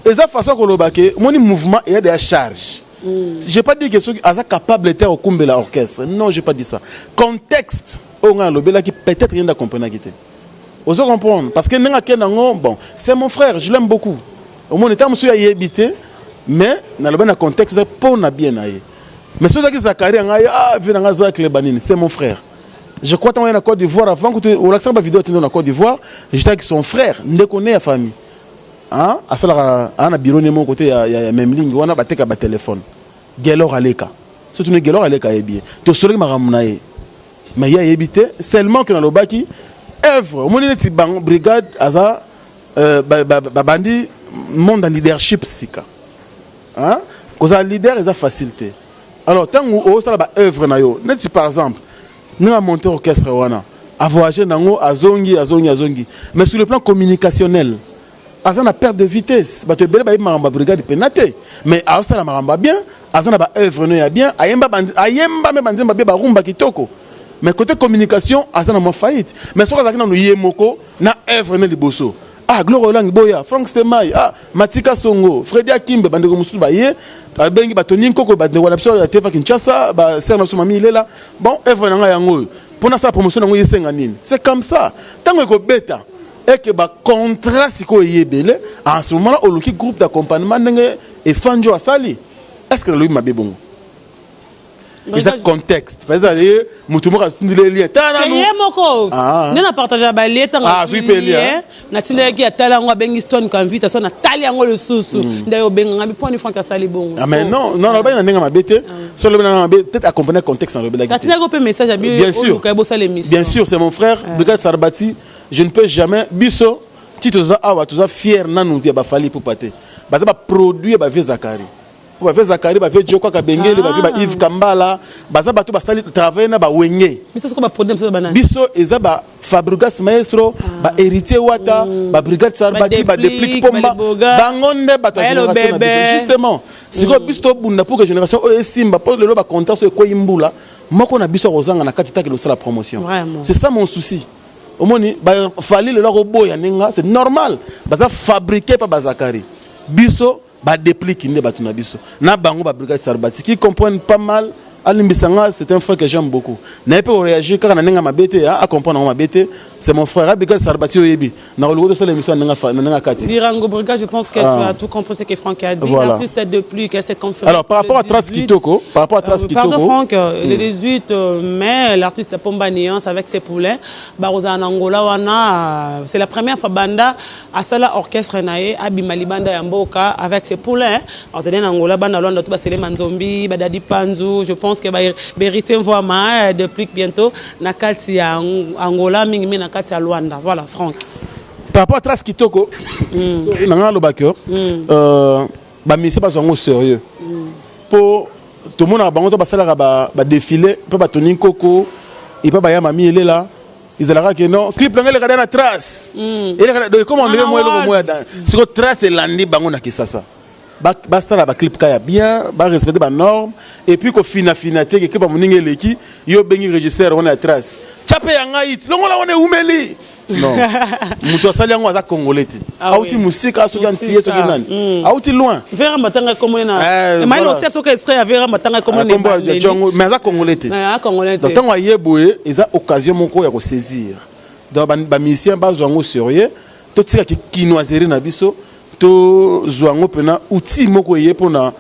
Et ça façon que le mon mouvement est de charge. Je n'ai pas dit que ceux qui sont capables d'être au combat de l'orchestre. Non, je n'ai pas dit ça. Contexte, on a le qui peut-être rien à comprendre. Vous comprenez? Parce que bon, c'est mon frère, je l'aime beaucoup. Au moins, il y a habité, mais dans le contexte, c'est pas bien. Mais ceux qui c'est mon frère. Je crois que tu es en Côte d'Ivoire avant que tu aies la vidéo en Côte d'Ivoire, j'étais avec son frère, ne connaît la famille. Ah, asala ana bureau ne mon côté ya même ligne wana bateka ba téléphone. Gelor aleka. Surtout ne gelor aleka bien. To sori maramunaye. Mais ya yebité seulement que dans le baki œuvre, mon neti bang brigade aza bandi monde leadership sika. Hein? Cause leader est facilité. Alors tant où ça ba œuvre na yo, neti par exemple, nous a monté orchestre wana, a voyager nango azongi. Mais sur le plan communicationnel azana perte de vitesse bato bele ba maramba brigade penate mais asta la maramba bien azana ba œuvre no ya bien ayemba me banzemba be ba rumba kitoko mais côté communication azana mo faillite mais soka zakina no yemoko na œuvre ne liboso Gloire Olang boya Frank Stemai Matika Songo Freddy Akimbe bandeko mususu ba ye bengi batoni koko bandeko na biso ya Teva Kinshasa ba serna so mami lela bon œuvre na nga yango pour na sa promotion nango yesenga nini c'est comme ça tango ko beta et que le contrat si yebele en ce moment là au groupe d'accompagnement et fanjo asali est-ce que le m'a bon ils ont contexte c'est-à-dire mutumo ka sindile lien tana no
moko nena partager ba lien tanga na tinda ki atala ngo bengi stone kan vita so na tali ngo le susu ndayo benga bi point franc asali bon
mais non ba na nga mabete so le na peut-être accompagner contexte en le bela
tinda ko pe message à bien sûr
bien sûr c'est mon frère Brigade Sarbati. Je ne peux jamais biso titoza awa toza fier nanu dia ba fali pour pater baza ba produit ba vieux Zakari ba vieux Zakari ba vieux Joko Kabengele ba vieux ba Yves Kambala baza ba to ba sali travailler na ba wenge
biso ko ba produit biso banana
biso eza ba Fabregas Maestro ba héritier wata ba Brigade Sarbati ba déplique pomba bangonde ba ta génération biso justement siko biso bunda pour que génération simba pour le ba contrat so ko imbula moko na biso rozanga na katita ke lo la promotion c'est ça mon souci. Au moins, il fallait le robot, c'est normal. Baza fabriqué par Bazakari. Biso, ba déplique ne batuna biso. Na bango ba Brigade Sarbati qui comprennent pas mal. Alimbisanga, c'est un frère que j'aime beaucoup. N'a pas réagi quand on a ma bête à comprendre ma bête. C'est mon frère Brigade Sarbati Oyebi. Na le de cette émission n'a kati.
Dirango Brigade, je pense que tu as tout compris ce que Franck a dit. L'artiste est de plus que c'est confirmé.
Alors par rapport à Trace Kitoko,
pardon Franck, le 18 mai, l'artiste Pomba Néance avec ses poulets, Baroza en Angola wana, c'est la première fois banda à Sala orchestre naé Abimali banda Yamboka avec ses poulets. Alors en Angola banda Londres tout ba Sele Manzombi, Badadi Panzu, je pense que Berité voit ma depuis bientôt nakati ya Angola mingi nakati ya Luanda. Voilà Franck.
Par rapport à Trace Kitoko, nanga lo backer ba mise pas zongo sérieux. Pour tout le monde a bango to basala ba défilé, pas ba Tony Koko, et pas ba ya mami elle là. Ils allaient que non, clip là regarder la Trace. Et comment on dirait moi le moi c'est que Trace et Landi bango na Kisasa. basta la clip kaya bien ba respecter ba norme et puis ko finalité que ba moninga leki yo bengi régisseur on a trace chape yanga it longola on est umeli non muto asali yango aza congolais ti auti musique asoki antie soki nani auti loin
vera matanga comme na et mailo tse soki extrait ya vera matanga comme na
mais aza congolais ti donc tango ayeboye eza occasion moko ya ko saisir donc ba musicien bazwa ngo sérieux to tika ki kinoiserie na biso to zwango pena outil moko yé pour na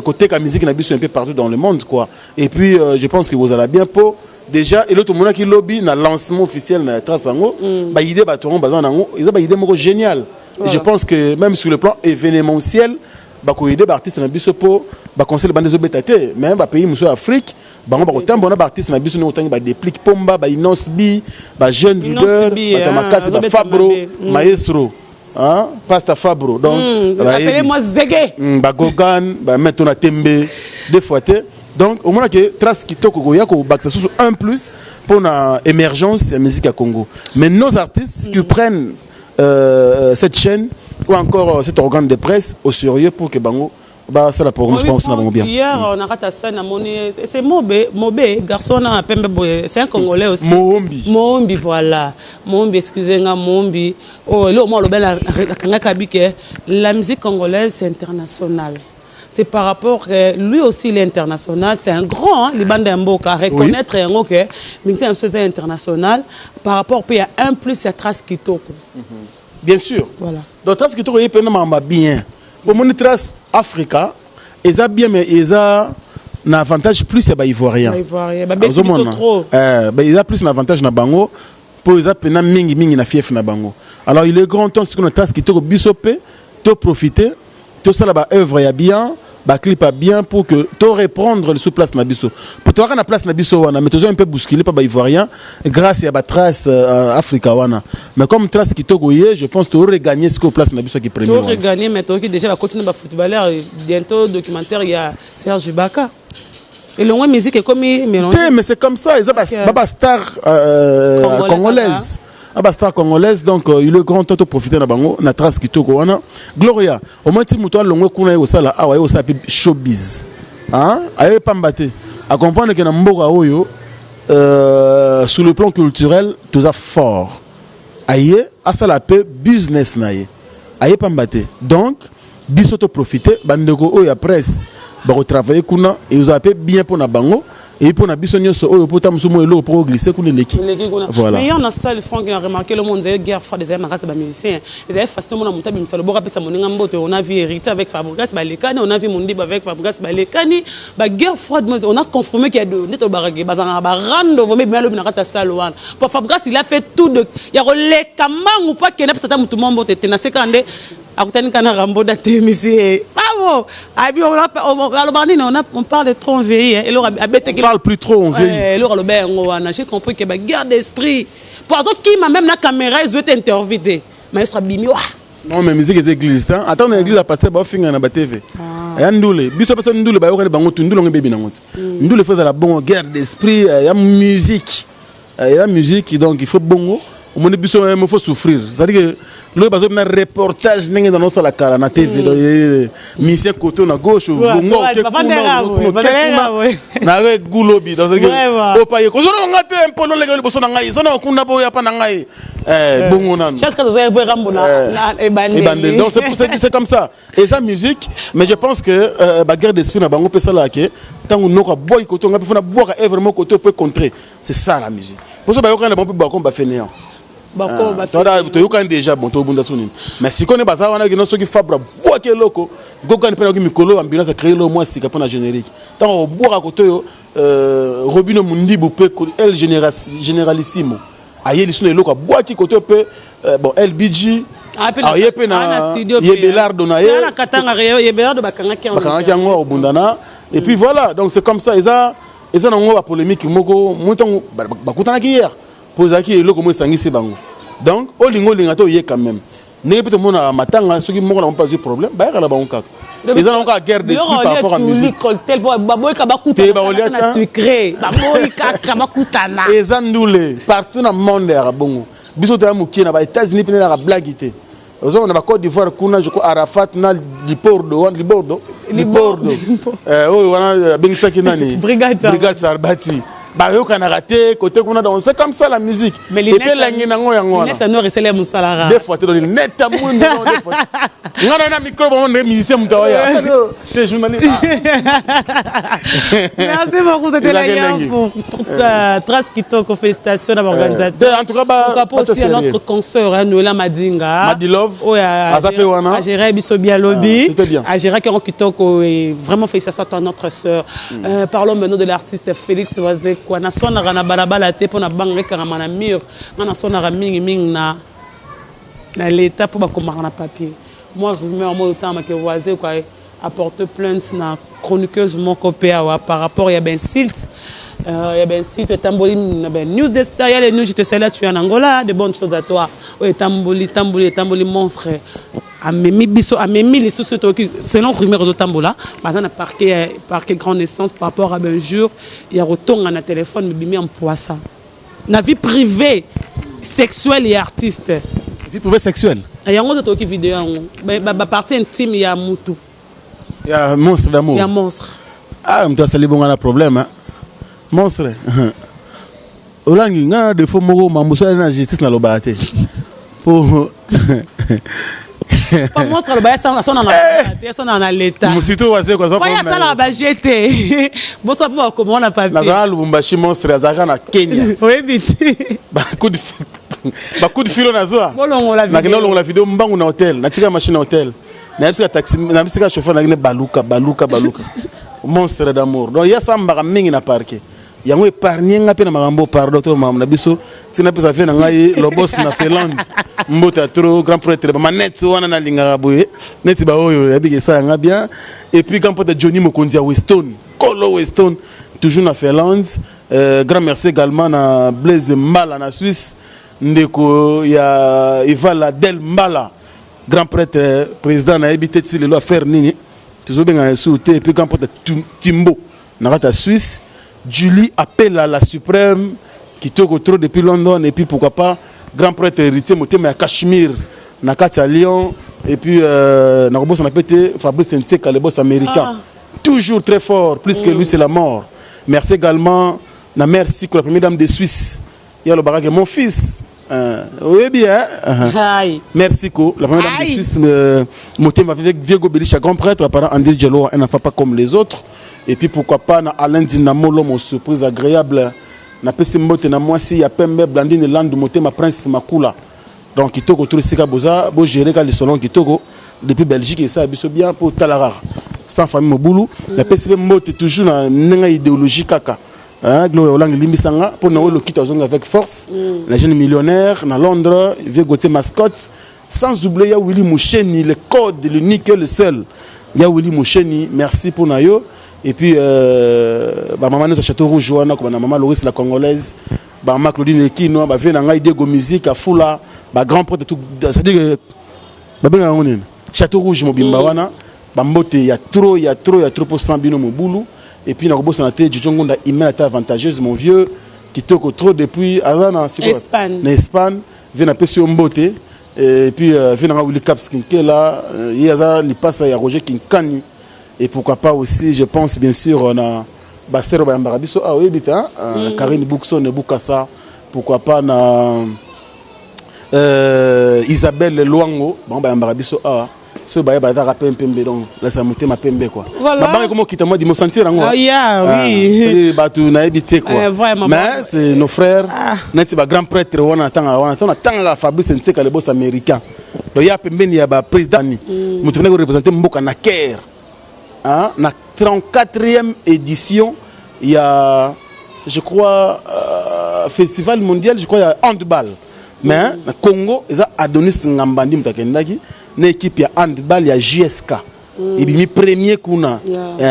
côté la musique na biso un peu partout dans le monde quoi et puis je pense que vous allez bien pour déjà et l'autre monde qui lobby na lancement officiel na trasango ba idée ba toron bazanango ils ba idée moko génial je pense que même sur le plan événementiel ba ko idée ba artiste na biso pour ba conseil ba des obétaté même ba pays muso Afrique bango ba ko tambo na ba artiste na biso no tangi ba déplique pomba ba inosbi ba jeune leader ba tamakasi ba Fabro maestro hein Pasta Fabro donc
appelez-moi Zégué
ba Gogan ba metona Tembe deux fois donc au moins que trace kitoko goya ko baksa sous un plus pour la émergence de la musique à Congo mais nos artistes qui prennent cette chaîne ou encore cet organe de presse au sérieux pour que bango bah ça la programme je pense na bon bien
hier on a raté ça na moni c'est Mobé garçon na pembe boy c'est un congolais aussi Mombi voilà Mombi excusez-moi Mombi oh le moi le bel kanga kabike la musique congolaise c'est international. C'est par rapport que lui aussi il est international, c'est un grand, les bandes d'Amboka, reconnaître un que c'est un sujet international par rapport il y a un plus il y a Trace Kitoko.
Bien sûr.
Voilà.
Donc Trace Kitoko est bien. Pour mon Trace Africa, ils a bien mais ils a un avantage plus c'est ivoirien.
Ivoirien, trop.
Ils a plus un avantage na bango pour ils a pena mingi na fief na bango. Alors il est grand temps ce qu'on Trace Kitoko bisopé, to profiter, tout ça là œuvre ya bien. Ba clip a bien pour que tu reprendre le sous place nabiso pour toi na place nabiso wana mais toujours un peu bousculé par ba ivoirien grâce à ba trace Africa wana mais comme trace qui to goyé je pense tu aurais gagné ce que place nabiso qui premier tu
aurais gagné mais toi qui déjà va continuer ba footballeur bientôt documentaire il y a Serge Ibaka et le moins musique est comme mélangé
mais c'est comme ça ils a ba star congolaise aba star congolaise donc il est grand temps de profiter na bango na trace kitoko wana Gloria au moins ti muto alongwe kuna yo sala awa yo sapi showbiz hein aye pambate à comprendre que na mboka oyo sur le plan culturel tout a fort aye asala pe business na ye aye pambate donc biso to profiter bandeko oyo ya presse ba retravailler kuna et vous avez bien pour na bango et pour na biso nyonso oyo pota musumo elo pour glisser kuna leki
voilà mais il y en a ça le franc qui a remarqué le monde des guerre froide des marques de musiciens ils avaient facilement na montagne misalo boka pesa moninga mboto on a vu hérité avec Fabregas Balekani on a vu Mondiba avec Fabregas Balekani ba guerre froide on a confirmé qu'il y a de neto barage bazanga ba rando vomé bien le binakata salwan pour Fabregas il a fait tout de il y a le kamangu pas qu'il n'a pas ça mutu mboto tena sekande akutani kana rambo da témisi bravo abi on parle de trop vieilli et alors
on parle plus trop on vieillit
alors le ben j'ai compris que ba garde d'esprit pour ça qui m'a même la caméra ils veulent t'interviewer maestro bimi
non mais musique des églises attends na église à pasteur ba finga na ba TV ya ndule biso personne ndule ba yokane bango tundule ngi bebi na ngoti ndule faut la bon guerre d'esprit ya musique donc il faut bongo au monde biso il faut souffrir c'est-à-dire que le bazo na reportage ningi dans notre la cara na TV mission côté na gauche bongo na red gulobi dans ce au paye ko zona ngate un peu le boso na ngai zona kuna boya pa na ngai bongo nan
chaque cas vous vraiment na
ebande donc c'est comme ça et ça musique mais je pense que ba guerre d'esprit na bango pesa la ke tangu noka boy côté ngapi fona boire vraiment côté peut contrer c'est ça la musique pour ça ba yokana bon ba komba fainéant tu as déjà bon mais si on est basé on a qui qui Fabra bois qui loco gogan pena qui mikolo ambulance créer le moins si capona générique tant au bois à côté Robino Mundi peut elle généralissimo aïe ils sont les locaux bois qui côté peut bon LBG aïe pena Yebelardo na
ye katanga Yebelardo bakanga
qui au bundana et puis voilà donc c'est comme ça ils ont une polémique moko montant bakutana qui hier posaki eloko mo sangisi bango donc olingo linga to ye quand même ne peut mona matanga soki moko na pas de problème ba kala bango kaka ils ont encore guerre d'esprit par rapport à musique
tel baboy ka bakuta na sucré baboy ka bakutana
ezandule partout na monde ya bongo biso ta muki na ba États-Unis pena la blaguité on a Côte d'Ivoire kuna je crois Arafat na Libordo. Voilà Bengsa Kinani. Brigade Sarbati. Bah yo kana raté côté qu'on a dans c'est comme ça la musique.
Mais les net ça nous restait mon salaire.
Des fois tu donnes net à moi des fois. On a un micro on est musicien mutawaya. T'es journaliste.
Merci beaucoup c'était la pour Trace Kitoko félicitations à l'organisateur.
En tout cas bah
aussi notre consoeur Noëlla Madinga.
Madilove. Azape wana.
A gérer biso bien lobby.
C'était bien.
A gérer Kitoko et vraiment félicitations à notre sœur. Parlons maintenant de l'artiste Félix Wazé. Quoi na sona na balabala te pour na banque karama na mur na sona mingi na l'état pour ba komara na papier moi je mets en mode temps que Voisé quoi apporter plainte na chroniqueuse mon copia par rapport ya ben silt Tamboli news d'extérieur les news je te sais là tu es en Angola de bonnes choses à toi Tamboli monstre amemi biso amemi les sociétés selon rumeur de Tambola maintenant parquet grande naissance par rapport à un jour il y a retour na téléphone me bimi en poisson na vie privée sexuelle et artiste
vie privée sexuelle
il y a un autre vidéo ba partie intime il y a mutu
il y a monstre d'amour
il y a monstre
ah mais ça les bon un problème hein monstre olangi ngana de fo moko mamusa na justice na lobate pour
pas monstre le bail ça on a l'état
musito wase kwa
ça la ba jeté bon ça pour comment on a pas vu
na Lubumbashi monstre azaka na Kenya
oui vite
ba coup de fil na zoa na kino la vidéo mbangu na hotel na tika machine na hotel na bisika taxi na bisika chauffeur na ngine baluka monstre d'amour donc ya samba mingi na parquet yango épargner nga pe na magambo par docteur mamna biso tina pesa fe na ngai lo boss na Finlande mbota trop grand prêtre ba net wana na linga boye net ba oyo ya bige ça nga bien et puis quand peut Johnny Mokonzi à Weston Kolo Weston toujours na Finlande grand merci également na Blaise Mbala na Suisse ndeko ya Ivala Del Mbala grand prêtre président na habité le loi faire nini toujours bien sauté et puis quand peut Timbo na rata Suisse Julie appelle à la suprême qui te retrouve depuis London et puis pourquoi pas grand prêtre héritier Motema à Cachemire na Katia Lyon et puis na boss on a pété Fabrice Nteka le boss américain toujours très fort plus que lui c'est la mort merci également na merci que la première dame de Suisse il y a le baraque mon fils oui bien merci ko la première dame de Suisse Motema avec Viego Belisha grand prêtre apparemment André Djelo un enfant pas comme les autres. Et puis pourquoi pas na Alain Dinamo l'homme surprise agréable na pesi mbote na moi si ya pembe Blandine Land Motema Prince Makula donc kitoko tout sika boza bo gérer ka le salon kitoko depuis Belgique et ça biso bien pour Talara sans famille Mobulu la pesi mbote toujours na nenga idéologie kaka hein Gloire Holang limbisanga pour na le kit azonga avec force la jeune millionnaire na Londres vieux Gauthier mascotte sans oublier ya Willy Moucheni le code l'unique le seul ya Willy Moucheni merci pour nayo. Et puis, maman nous a Château Rouge, comme maman Loris la congolaise, maman Claudine Ekino, ma vient à Idego musique à Fula, ma grand pote tout, c'est-à-dire que Château Rouge mobimba wana, bambote il y a trop pour 100 bino mobulu. Et puis na robosa na té du jongo na email était avantageuse mon vieux qui toko trop depuis azana
Espagne.
Na Espagne, vient à Pesio Mbote et puis vient à Willy Caps Kinkela, il y a li passe à Roger Kinkani. Et pourquoi pas aussi, je pense bien sûr, on a Bassero Bayambarabiso, ah oui, bita, Karine Boukson et Boukassa, pourquoi pas na Isabelle Luango, bon Bayambarabiso, ah, ce Bayabada rappelle un peu, donc là ça monte ma pembe quoi.
Voilà.
Ma comment quitte moi, dis me sentir en
ah oui.
C'est Batou na habité quoi.
Vraiment.
Mais c'est nos frères, net c'est grand prêtre, on attend la Fabrice Nteka le boss américain. Donc il y a pembe il y a président ni. Nous tenons à représenter Mboka na Caire. Hein, la 34e édition, il y a, je crois, festival mondial, je crois, il y a handball. Mais le Congo, ils ont Adonis Ngambandi, une équipe, il y a handball, il y a JSK. Et puis, premier kuna.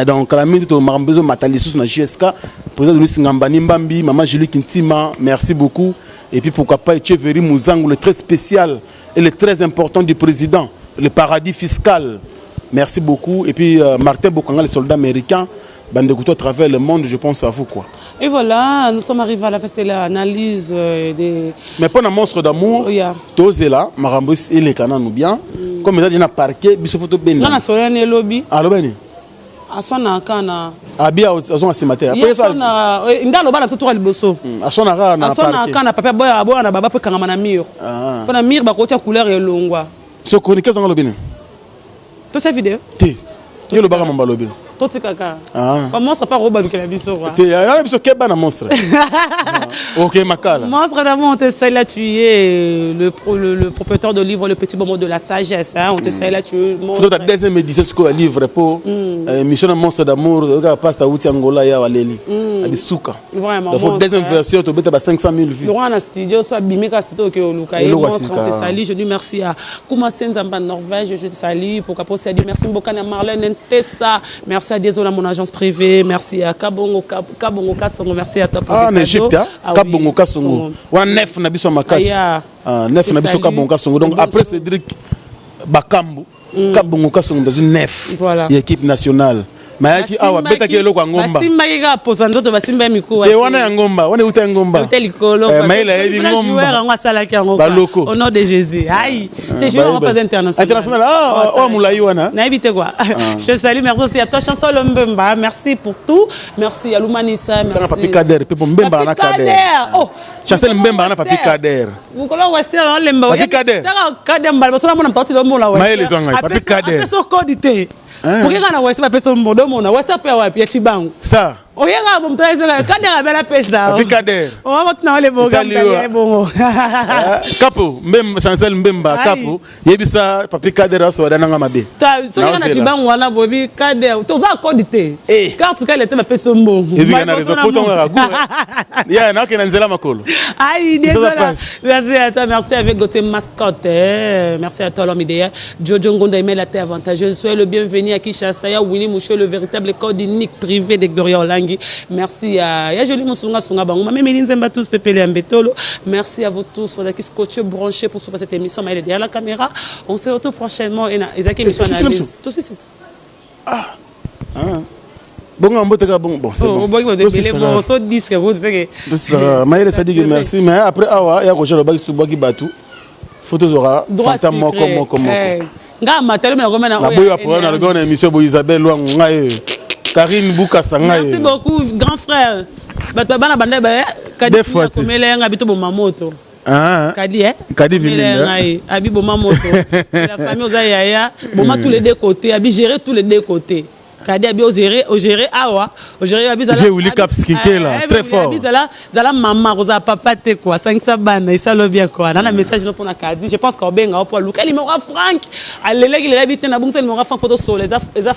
Donc, la minute, on a besoin de Matalissus dans JSK. Président Adonis Ngambandi Mbambi, maman Julie Kintima, merci beaucoup. Et puis, pourquoi pas, Etcheveri Mouzango, le très spécial et le très important du président, le paradis fiscal. Merci beaucoup. Et puis, Martin Bokanga, les soldats américains, bande de couteaux à travers le monde, je pense à vous, quoi.
Et voilà, nous sommes arrivés à la fête de l'analyse des...
Mais pour un monstre d'amour, tu là, Marambus et les canons nous bien. Comme ils ont dit, parquet, il faut bien.
Non, on a un lobby.
Ah, lobby.
Aswana kana
abia ozon asimate après ça
ndalo bana tout le bosso
aswana
kana papa boya na baba pe kangama na mur na mur ba ko tia couleur ya longwa
so chronique za ngalo bine
to cette vidéo
te yo lo baka mamba lobi
to tikaka ba monstre pas roba bikela biso quoi
te ya biso keba na monstre OK makala
monstre d'amour on te sait là tu es le propriétaire de livre le petit moment de la sagesse hein on te sait là tu es
monstre ta deuxième édition ce livre pour mission de monstre d'amour ga pasta uti Angola ya waleli abisuka
vraiment
la deuxième version to beta ba 500 000 vues
Laurent na studio so bimika studio ke oluka et monstre on te salue je dis merci à Kuma Senzamba Norvège je te salue pour qu'après dire merci Mbokana Marlène Ntessa merci à Désolé mon agence privée merci à Kabongo 400 merci à toi pour
en Égypte Kabongo Kasongo wana nef na biso makasi nef na biso Kabongo Kasongo donc après Cédric Bakambu Kabongo Kasongo dans une nef l'équipe nationale mayaki awa beta ke loko ngomba
basimba kika posa ndoto basimba mikuwa
e wana ya ngomba wana uta ngomba
utelikolo
maila yebi ngomba
joueur ngwa sala ki ngomba au nom de Jésus aïe tu joueur pas international
oh mulai wana
na éviter quoi je te salue merci aussi à toi chanson Mbemba merci pour tout merci à Lumanisa merci
Papi Kader pe Mbemba na Kader
oh
chanson Mbemba na Papi Kader
mukolo western lemba
Papi Kader
Kader mbala so na mona mpoti lo mola western
maile zonga Papi Kader
après so codité pourquoi on a western pas personne modo mona western pe wa pia chibangu
ça
oyega bomtayezela Kader abela pesa
Papi Kader
on va maintenant les boga bon
kapo mbem chancel Mbemba kapo yebisa Papi Kader aso dananga mabe
ta so na chibangu wana bobi Kader to va codité carte kale te pesa mbo
et bien na raison pour ton ragout ya na ke na nzela makolo
aïe désolé merci à toi merci avec Gauthier Mascotte merci à toi l'homme idéal Jojo Ngonda aimé la terre avantageuse soyez le bienvenu à Kinshasa ya Winnie Moucho le véritable code unique privé de Gloria Olangi merci à ya Jolie Musunga Sunga Bango même Melinzemba tous Pepele Ambetolo merci à vous tous on a qui scotché branché pour suivre cette émission mais derrière la caméra on se retrouve prochainement et Isaac émission analyse tout de suite
bon mboteka bon c'est bon
bon so disque vous savez
que Maïla Sadik merci mais après awa ya ko jelo baki baki batu photos aura fantôme moko
nga matelo na komena
na boyo après na le émission bo Isabelle Luango ngaye Karine Boukassa ngaye
merci beaucoup grand frère bana banda ba kadi komela nga bito bo mamoto Kadi Viminga abi bo mamoto la famille ozaya boma tous les deux côtés abi gérer tous les deux côtés Kadi abi gérer awa gérer abi zala
j'ai Willy Capskinke là très fort
abi zala maman rosa papa te quoi 500 bana ça lo bien quoi dans la message non pour na Kadi je pense qu'Obenga pour Luka Limora Franck alele qu'il habite na bungsa Limora Franck photo sur les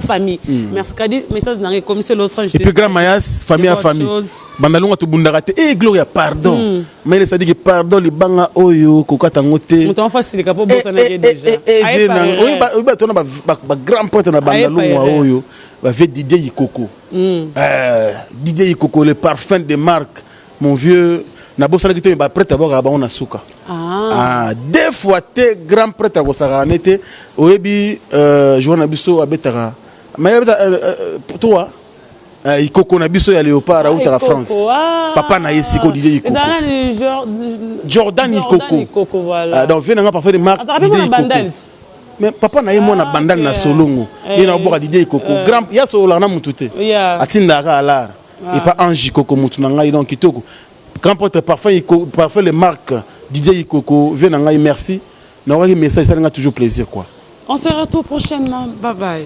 famille merci Kadi message na commission l'autre
et puis grand Mayas famille à famille bandalunga to bundagate Gloria pardon mais ça dit que pardon les banga oyo kokata ngote
muto facile ka po bossa na déjà
oui ba tona ba grand pote na bandalunga oyo va faire Didier Ikoko Didier Ikoko le parfum de marque mon vieux na bossa na kite ba prêtre aboka ba on suka deux fois te grand prêtre bossa nete oyebi journal biso abetaka mais toi Ikoko na biso ya Léopard ou ta France papa na yesiko Didier Ikoko Jordan Ikoko
voilà
donc vient parfois de marque Didier Ikoko mais papa na yemo na bandal na solongo ina boka Didier Ikoko grand ya solo na mutute atinda ka alar et pas Ange Ikoko mutu na ngai donc kitoko grand porte parfait les marques Didier Ikoko vient na ngai merci na wa message ça nga toujours plaisir quoi
on se retrouve prochainement bye bye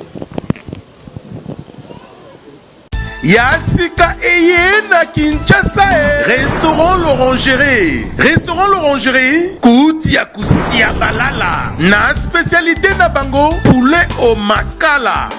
Yasika eye na Kinshasa Restaurant l'Orangerie Kuti ya kusia balala na spécialité na bango poulet au makala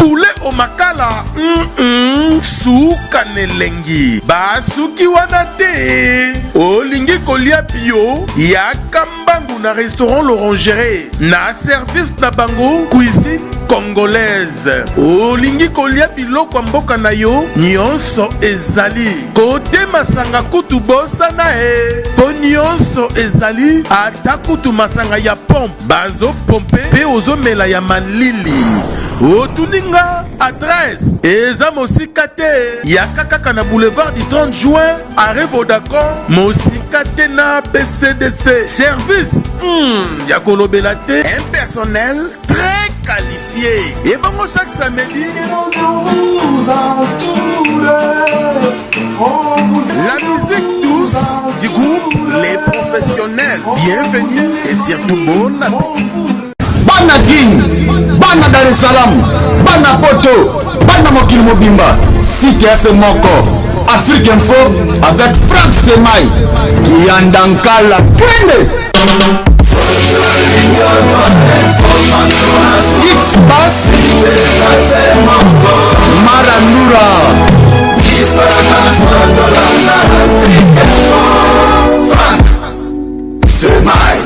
suka nelengi basuki wana te olingi kolia bio ya kambangu na Restaurant l'Orangerie na service na bango cuisine congolaise olingi kolia biloko mboka na yo nyonso ezali kote masanga kutu bosana po nyonso ezali ata kutu masanga ya pompe bazo pompe pe ozomela ya malili otuninga adresse eza mosika te yaka kaka na boulevard du 30 juin arrêt Vodacom mosika te na BCDC service ya kolobela te un personnel très qualifié et bango chaque samedi la musique douce du groupe les professionnels bienvenue et surtout bon appétit.
Bana King, Bana Dar es Salaam, Bana Poto, Bana Mokil Mobimba, Site FM Moko, Afrique Info avec Franck Semaï, Yandankala, Twende.